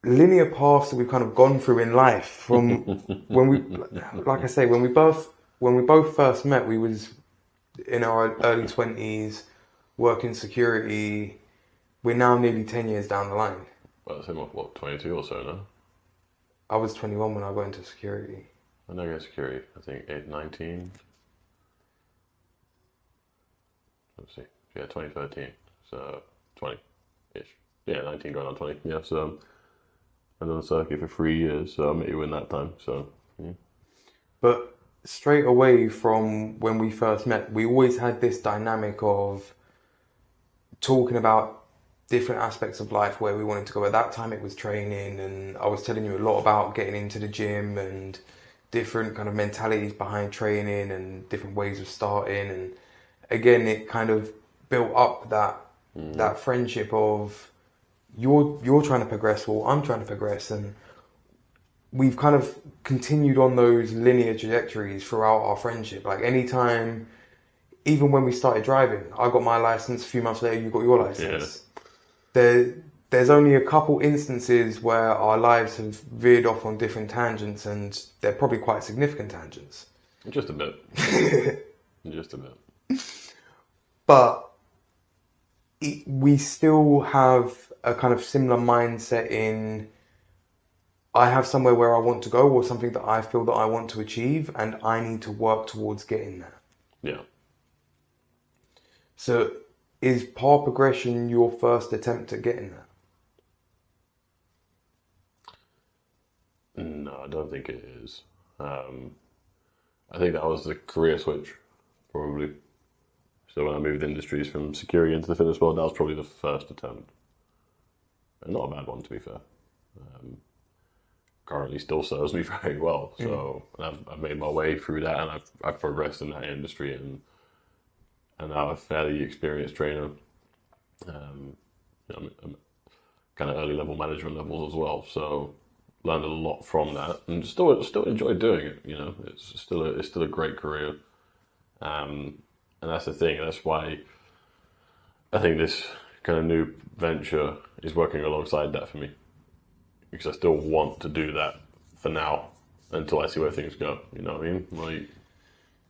linear paths that we've kind of gone through in life. From when we, like I say, when we both first met, we was in our early 20s, working security. We're now nearly 10 years down the line. Well, that's him off, what, 22 or so now? I was 21 when I got into security. I know you're security, I think 19. Let's see. Yeah, 2013. So 20-ish. Yeah, 19 going on 20. Yeah, so I've done the circuit for 3 years, so I met you in that time. So, yeah. But straight away from when we first met, we always had this dynamic of talking about different aspects of life where we wanted to go. At that time it was training, and I was telling you a lot about getting into the gym and different kind of mentalities behind training and different ways of starting. And again, it kind of built up that friendship of you're trying to progress, well, I'm trying to progress, and we've kind of continued on those linear trajectories throughout our friendship. Like anytime, even when we started driving, I got my license, a few months later you got your license. Yeah. There's only a couple instances where our lives have veered off on different tangents, and they're probably quite significant tangents. Just a bit. Just a bit. But we still have a kind of similar mindset in, I have somewhere where I want to go, or something that I feel that I want to achieve, and I need to work towards getting there. Yeah. So is par progression your first attempt at getting there? No, I don't think it is. I think that was the career switch, probably. So when I moved industries from security into the fitness world, that was probably the first attempt. And not a bad one, to be fair. Currently still serves me very well. So I've made my way through that, and I've progressed in that industry, and now a fairly experienced trainer. I'm kind of early level management levels as well. So learned a lot from that, and still enjoy doing it. You know, it's still a great career. And that's the thing. That's why I think this kind of new venture is working alongside that for me, because I still want to do that for now until I see where things go. You know what I mean? Like,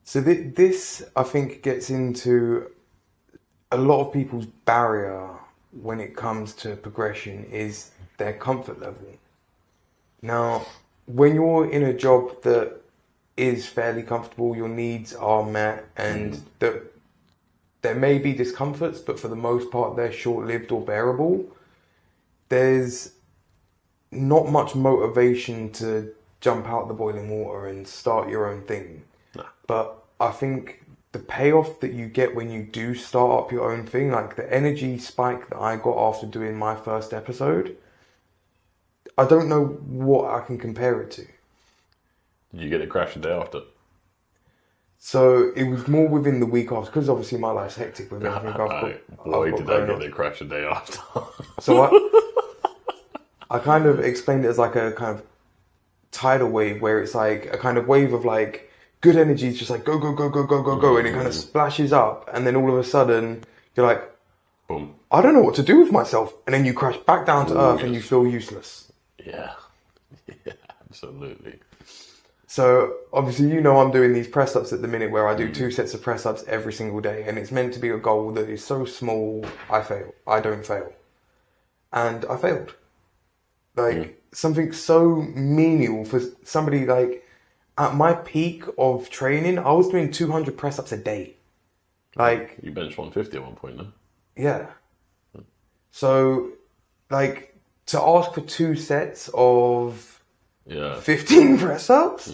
so this I think gets into a lot of people's barrier when it comes to progression is their comfort level. Now, when you're in a job that is fairly comfortable, your needs are met, and there may be discomforts, but for the most part, they're short-lived or bearable. There's not much motivation to jump out the boiling water and start your own thing. No. But I think the payoff that you get when you do start up your own thing, like the energy spike that I got after doing my first episode, I don't know what I can compare it to. Did you get a crash the day after? So it was more within the week after, because obviously my life's hectic with everything I've got. Boy, I've got did I going get on. a crash the day after. So I kind of explained it as like a kind of tidal wave, where it's like a kind of wave of like good energy is just like go, go, go, go, go, go, go, and it kind of splashes up, and then all of a sudden you're like, Boom. I don't know what to do with myself, and then you crash back down to earth and you feel useless. Yeah. Yeah, absolutely. So obviously, you know, I'm doing these press ups at the minute where I do 2 sets of press ups every single day, and it's meant to be a goal that is so small, I fail. I don't fail. And I failed. Like something so menial for somebody like at my peak of training, I was doing 200 press ups a day. Like, You benched 150 at one point, no? yeah. So, like, to ask for 2 sets of Yeah. 15 press ups,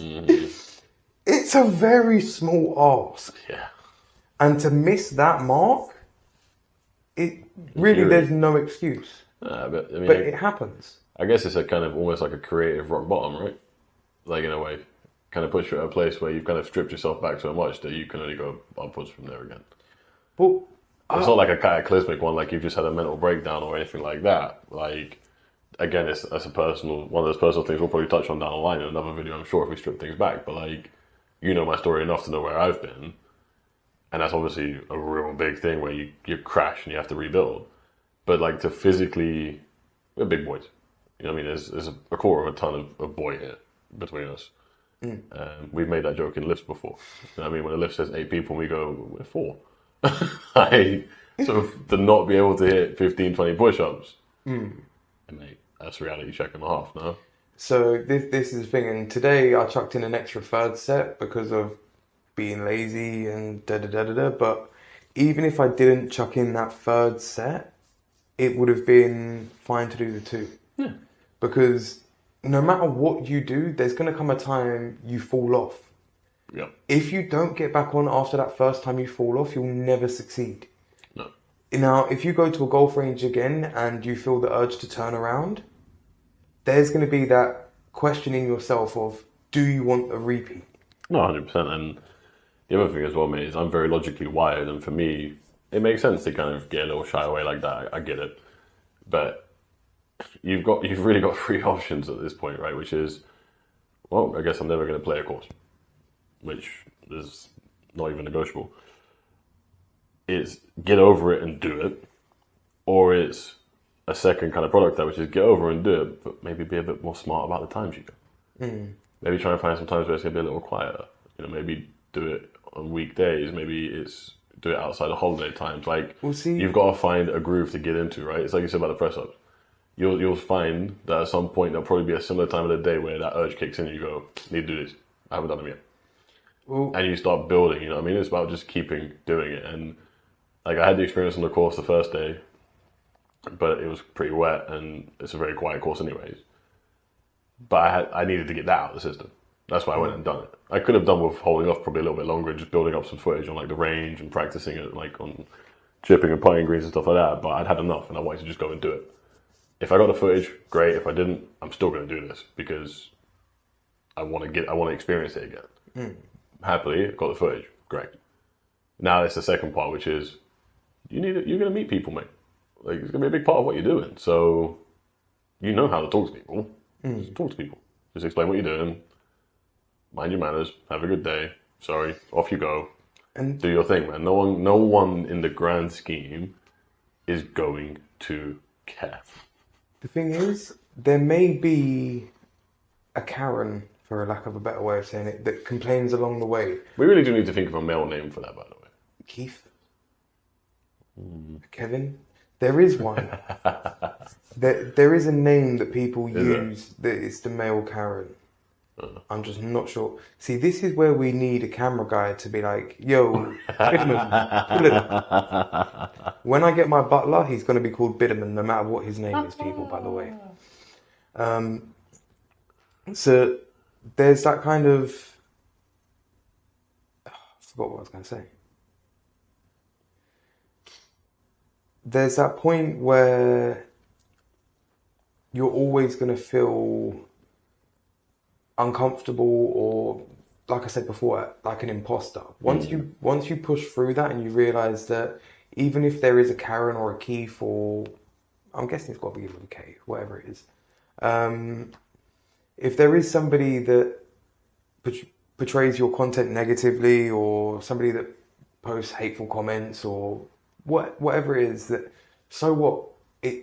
it's a very small ask. Yeah. And to miss that mark, it really, Infuriating. there's no excuse. But I mean, But it happens. I guess it's a kind of almost like a creative rock bottom, right? Like in a way, kind of puts you at a place where you've kind of stripped yourself back so much that you can only go upwards from there again. But It's not like a cataclysmic one, like you've just had a mental breakdown or anything like that. Like, again, that's a personal one of those personal things we'll probably touch on down the line in another video, I'm sure, if we strip things back. But like, you know my story enough to know where I've been, and that's obviously a real big thing where you crash and you have to rebuild. But like to physically, we're big boys. You know what I mean? There's a quarter of a ton of boy here between us. We've made that joke in lifts before. You know what I mean? When the lift says 8 people, we go, we're 4. So to not be able to hit 15, 20 push-ups, mate, that's reality check and a half, no? so this is the thing, and today I chucked in an extra third set because of being lazy and da-da-da-da-da, but even if I didn't chuck in that third set, it would have been fine to do the 2. Yeah. Because no matter what you do, there's going to come a time you fall off. Yeah. If you don't get back on after that first time you fall off, you'll never succeed. No. Now, if you go to a golf range again and you feel the urge to turn around, there's going to be that questioning yourself of, do you want a repeat? No, 100%. And the other thing as well, mate, is I'm very logically wired, and for me, it makes sense to kind of get a little shy away like that. I get it. But you've really got 3 options at this point, right? Which is, well, I guess I'm never going to play a course, which is not even negotiable. It's get over it and do it, or it's a second kind of product there, which is get over and do it, but maybe be a bit more smart about the times you go. Maybe try and find some times where it's going to be a little quieter. You know, maybe do it on weekdays. Maybe it's do it outside of holiday times. Like, Well, see- you've got to find a groove to get into, right? It's like you said about the press ups. You'll find that at some point there'll probably be a similar time of the day where that urge kicks in and you go, need to do this. I haven't done them yet. Well, And you start building, you know what I mean? It's about just keeping doing it. And like I had the experience on the course the first day, but it was pretty wet and it's a very quiet course anyways. But I needed to get that out of the system. That's why I went and done it. I could have done with holding off probably a little bit longer and just building up some footage on like the range and practicing it like on chipping and putting greens and stuff like that. But I'd had enough and I wanted to just go and do it. If I got the footage, great. If I didn't, I'm still going to do this because I want to experience it again. Happily, got the footage, great. Now it's the second part, which is you're going to meet people, mate. Like it's going to be a big part of what you're doing. So you know how to talk to people. Just talk to people. Just explain what you're doing. Mind your manners. Have a good day. Sorry, off you go. And Do your thing, man. No one in the grand scheme is going to care. the thing is, there may be a Karen, for a lack of a better way of saying it, that complains along the way. We really do need to think of a male name for that, by the way. Keith? Kevin? There is one. there is a name that people use that is the male Karen. I'm just not sure. See, this is where we need a camera guy to be like, yo, Biderman. When I get my butler, he's going to be called Biderman, no matter what his name is, people, by the way. So there's that kind of... I forgot what I was going to say. There's that point where you're always going to feel uncomfortable or, like I said before, like an imposter. Once you push through that and you realize that even if there is a Karen or a Keith, or I'm guessing it's got to be with a K, whatever it is, if there is somebody that portrays your content negatively, or somebody that posts hateful comments, or whatever it is, that, so what?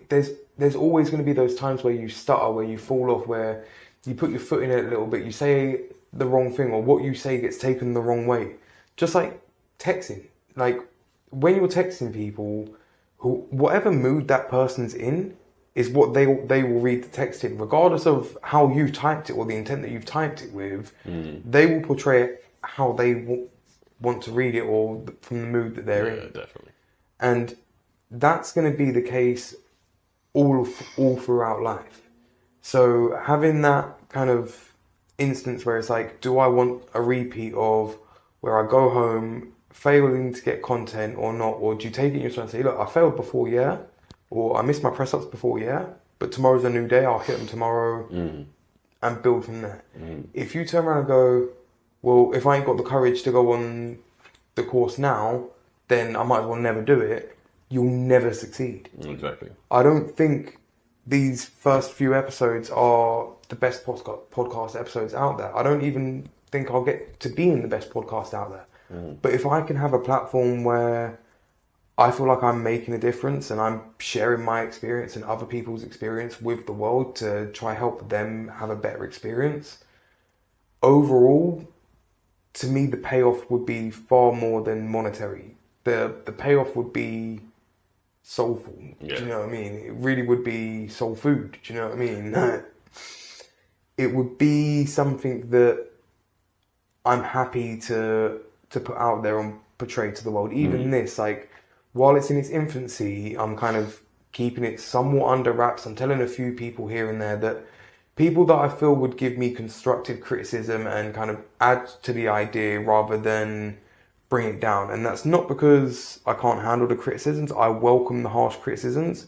There's always going to be those times where you stutter, where you fall off, where you put your foot in it a little bit, you say the wrong thing, or what you say gets taken the wrong way. Just like texting. Like, when you're texting people, whatever mood that person's in is what they will read the text in. Regardless of how you typed it or the intent that you've typed it with, they will portray it how they want to read it, or from the mood that they're in. Yeah, definitely. And that's going to be the case all throughout life. So having that kind of instance where it's like, do I want a repeat of where I go home failing to get content or not? Or do you take it in yourself and say, look, I failed before, yeah? Or I missed my press ups before, yeah? But tomorrow's a new day, I'll hit them tomorrow and build from there. If you turn around and go, well, if I ain't got the courage to go on the course now, then I might as well never do it, you'll never succeed. Exactly. I don't think these first few episodes are the best podcast episodes out there. I don't even think I'll get to be in the best podcast out there. But if I can have a platform where I feel like I'm making a difference and I'm sharing my experience and other people's experience with the world to try help them have a better experience, overall, to me, the payoff would be far more than monetary. The payoff would be soulful. Yeah. Do you know what I mean? It really would be soul food. Do you know what I mean? It would be something that I'm happy to put out there and portray to the world. Even this, like, while it's in its infancy, I'm kind of keeping it somewhat under wraps. I'm telling a few people here and there, that people that I feel would give me constructive criticism and kind of add to the idea rather than bring it down. And that's not because I can't handle the criticisms. I welcome the harsh criticisms.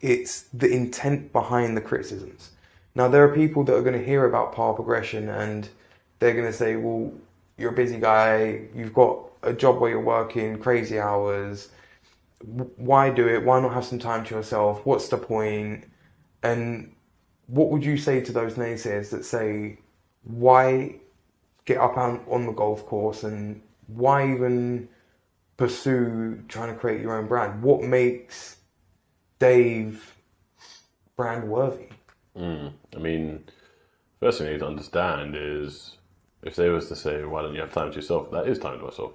It's the intent behind the criticisms. Now, there are people that are going to hear about power progression and they're going to say, well, you're a busy guy, you've got a job where you're working crazy hours, why do it? Why not have some time to yourself? What's the point? And what would you say to those naysayers that say, why get up on the golf course, and why even pursue trying to create your own brand? What makes Dave brand worthy? I mean, first thing you need to understand is, if they was to say, why don't you have time to yourself? That is time to myself.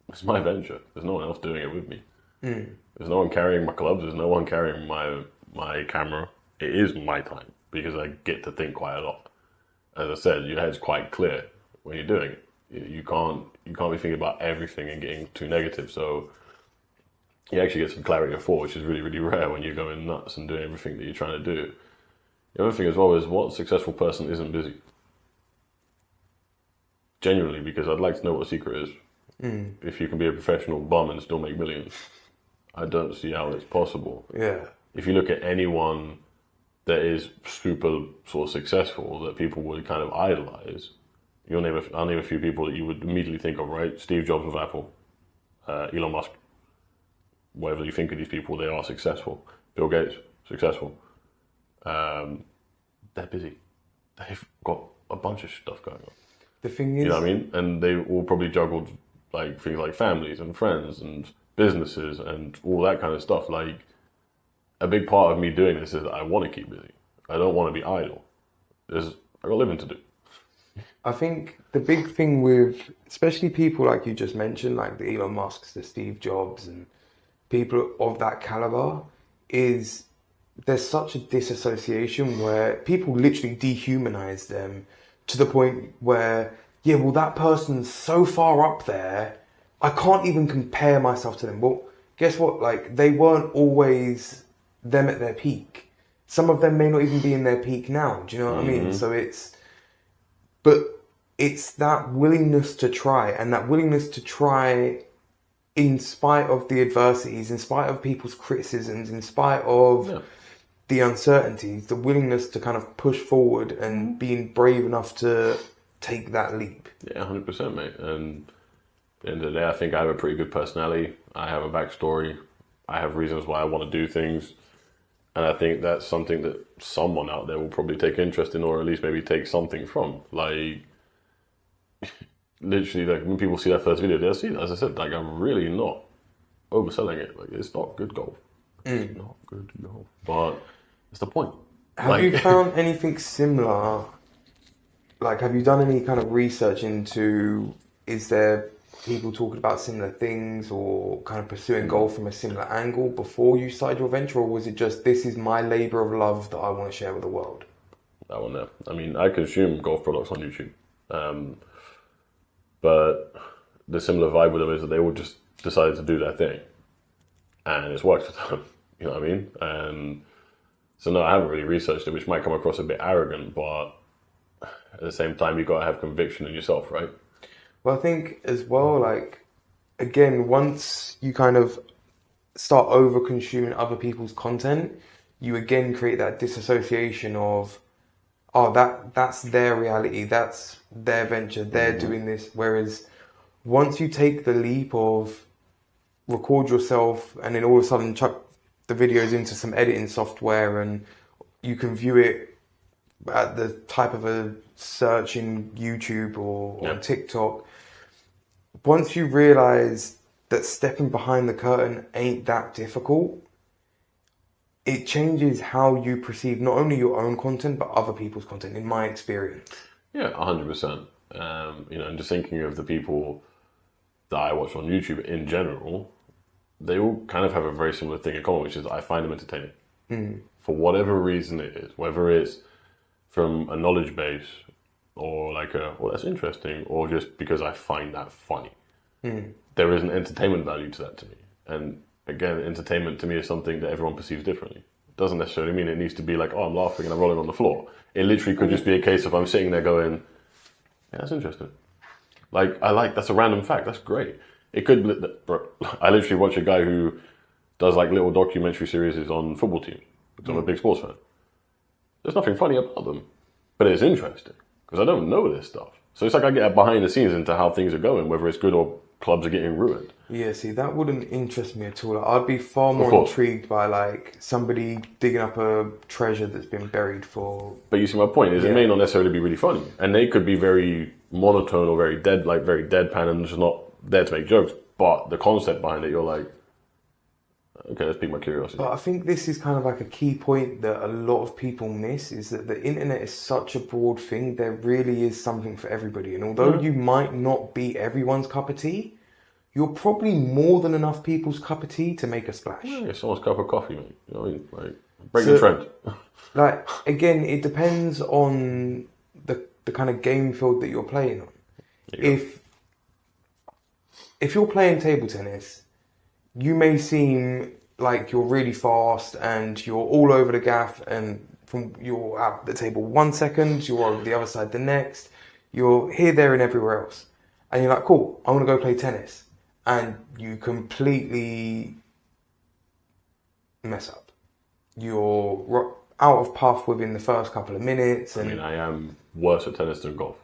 It's my venture. There's no one else doing it with me. There's no one carrying my clubs. There's no one carrying my camera. It is my time, because I get to think quite a lot. As I said, your head's quite clear when you're doing it. You can't be thinking about everything and getting too negative. So you actually get some clarity of thought, which is really, really rare when you're going nuts and doing everything that you're trying to do. The other thing as well is, what successful person isn't busy? Genuinely, because I'd like to know what the secret is. If you can be a professional bum and still make millions, I don't see how it's possible. Yeah. If you look at anyone that is super sort of successful that people would kind of idolize, I'll name a few people that you would immediately think of, right? Steve Jobs with Apple, Elon Musk. Whatever you think of these people, they are successful. Bill Gates, successful. They're busy. They've got a bunch of stuff going on. The thing is, you know what I mean? And they all probably juggled like things like families and friends and businesses and all that kind of stuff. Like, a big part of me doing this is that I want to keep busy. I don't want to be idle. I got living to do. I think the big thing with, especially people like you just mentioned, like the Elon Musks, the Steve Jobs, and people of that caliber, is there's such a disassociation where people literally dehumanize them to the point where, yeah, well, that person's so far up there, I can't even compare myself to them. Well, guess what? Like, they weren't always them at their peak. Some of them may not even be in their peak now. Do you know what I mean? So it's that willingness to try, and that willingness to try in spite of the adversities, in spite of people's criticisms, in spite of the uncertainties, the willingness to kind of push forward and being brave enough to take that leap. Yeah, 100%, mate. And at the end of the day, I think I have a pretty good personality. I have a backstory. I have reasons why I want to do things. And I think that's something that someone out there will probably take interest in, or at least maybe take something from. Like, literally, like, when people see that first video, they'll see, as I said, like, I'm really not overselling it. Like, it's not good golf. It's not good golf. But it's the point. Have you found anything similar? Like, have you done any kind of research into, is there people talking about similar things or kind of pursuing golf from a similar angle before you started your venture? Or was it just, this is my labor of love that I want to share with the world? That one there. I mean, I consume golf products on YouTube. But the similar vibe with them is that they all just decided to do their thing. And it's worked for them. You know what I mean? So no, I haven't really researched it, which might come across a bit arrogant, but at the same time, you've got to have conviction in yourself, right? Well, I think as well, like, again, once you kind of start over consuming other people's content, you again create that disassociation of, oh, that's their reality, that's their venture, they're doing this. Whereas once you take the leap of record yourself and then all of a sudden chuck the videos into some editing software and you can view it at the type of a search in YouTube or on TikTok, once you realize that stepping behind the curtain ain't that difficult, it changes how you perceive not only your own content, but other people's content, in my experience. Yeah, 100%. You know, and just thinking of the people that I watch on YouTube in general, they all kind of have a very similar thing in common, which is I find them entertaining. For whatever reason it is, whether it's from a knowledge base or like well, that's interesting, or just because I find that funny. There is an entertainment value to that to me. And again, entertainment to me is something that everyone perceives differently. It doesn't necessarily mean it needs to be like, oh, I'm laughing and I'm rolling on the floor. It literally could just be a case of I'm sitting there going, yeah, that's interesting. Like, that's a random fact. That's great. It could be, bro, I literally watch a guy who does like little documentary series on football teams, because I'm a big sports fan. There's nothing funny about them, but it's interesting because I don't know this stuff. So it's like I get behind the scenes into how things are going, whether it's good or clubs are getting ruined. Yeah, see, that wouldn't interest me at all. I'd be far more intrigued by like somebody digging up a treasure that's been buried for. But you see, my point is, it may not necessarily be really funny, and they could be very monotone or very deadpan, and just not there to make jokes. But the concept behind it, you're like, okay, let's pique my curiosity. But I think this is kind of like a key point that a lot of people miss, is that the internet is such a broad thing. There really is something for everybody. And although you might not be everyone's cup of tea, you're probably more than enough people's cup of tea to make a splash. Yeah, it's someone's cup of coffee, mate. You know what I mean? Like, break the trend. Like, again, it depends on the kind of game field that you're playing on. If you're playing table tennis, you may seem like you're really fast and you're all over the gaff, and you're at the table 1 second, you're over the other side the next, you're here, there, and everywhere else. And you're like, cool, I want to go play tennis. And you completely mess up. You're out of puff within the first couple of minutes. And I mean, I am worse at tennis than golf.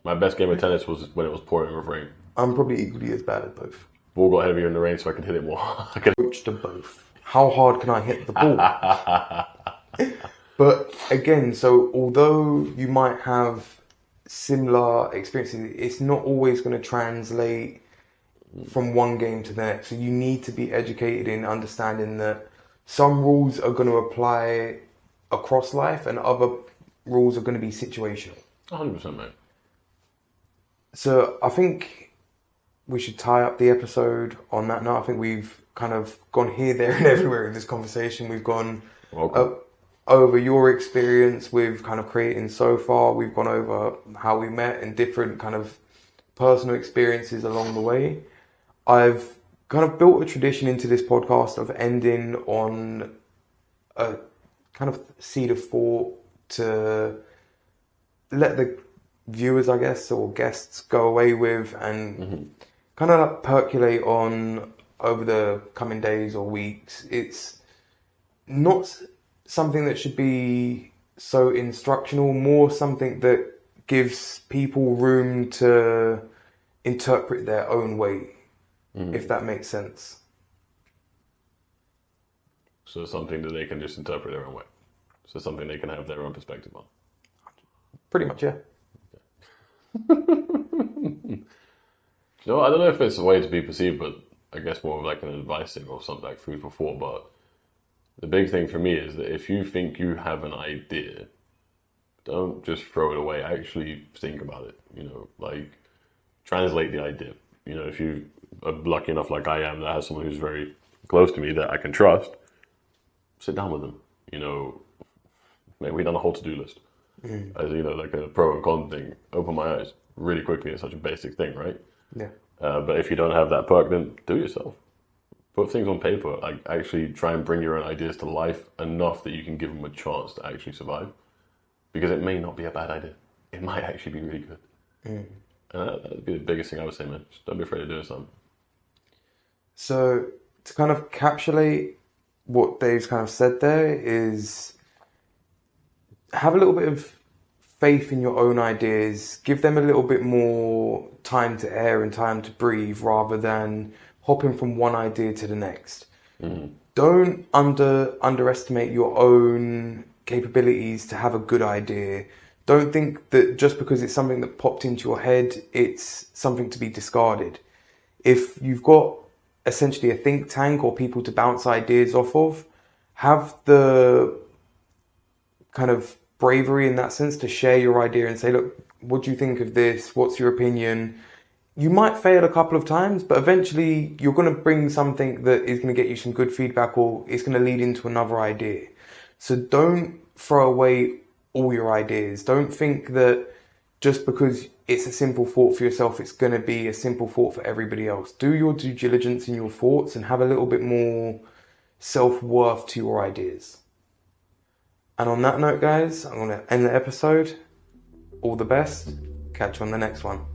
My best game of tennis was when it was pouring with rain. I'm probably equally as bad at both. Ball got heavier in the rain so I could hit it more. I could approach to both. How hard can I hit the ball? But again, so although you might have similar experiences, it's not always going to translate from one game to the next. So you need to be educated in understanding that some rules are going to apply across life and other rules are going to be situational. 100%, mate. So I think we should tie up the episode on that note. I think we've kind of gone here, there, and everywhere in this conversation. We've gone over your experience with kind of creating so far. We've gone over how we met and different kind of personal experiences along the way. I've kind of built a tradition into this podcast of ending on a kind of seed of thought to let the viewers, I guess, or guests go away with and kind of like percolate on over the coming days or weeks. It's not something that should be so instructional, more something that gives people room to interpret their own way, if that makes sense. So something that they can just interpret their own way. So something they can have their own perspective on. Pretty much, yeah. You know, I don't know if it's a way to be perceived, but I guess more of like an advice thing or something like food for thought. But the big thing for me is that if you think you have an idea, don't just throw it away. Actually think about it. You know, like translate the idea. You know, if you are lucky enough, like I am, that has someone who's very close to me that I can trust, sit down with them. You know, maybe we done a whole to-do list. As you know, like a pro and con thing. Open my eyes really quickly. It's such a basic thing, right? Yeah. But if you don't have that perk, then do it yourself. Put things on paper. Like actually try and bring your own ideas to life enough that you can give them a chance to actually survive. Because it may not be a bad idea. It might actually be really good. And that'd be the biggest thing I would say, man. Just don't be afraid of doing something. So to kind of encapsulate what Dave's kind of said there is have a little bit of faith in your own ideas, give them a little bit more time to air and time to breathe rather than hopping from one idea to the next. Don't underestimate your own capabilities to have a good idea. Don't think that just because it's something that popped into your head, it's something to be discarded. If you've got essentially a think tank or people to bounce ideas off of, have the kind of bravery in that sense to share your idea and say, look, what do you think of this? What's your opinion? You might fail a couple of times, but eventually you're going to bring something that is going to get you some good feedback or it's going to lead into another idea. So don't throw away all your ideas. Don't think that just because it's a simple thought for yourself, it's going to be a simple thought for everybody else. Do your due diligence in your thoughts and have a little bit more self-worth to your ideas. And on that note, guys, I'm going to end the episode. All the best. Catch you on the next one.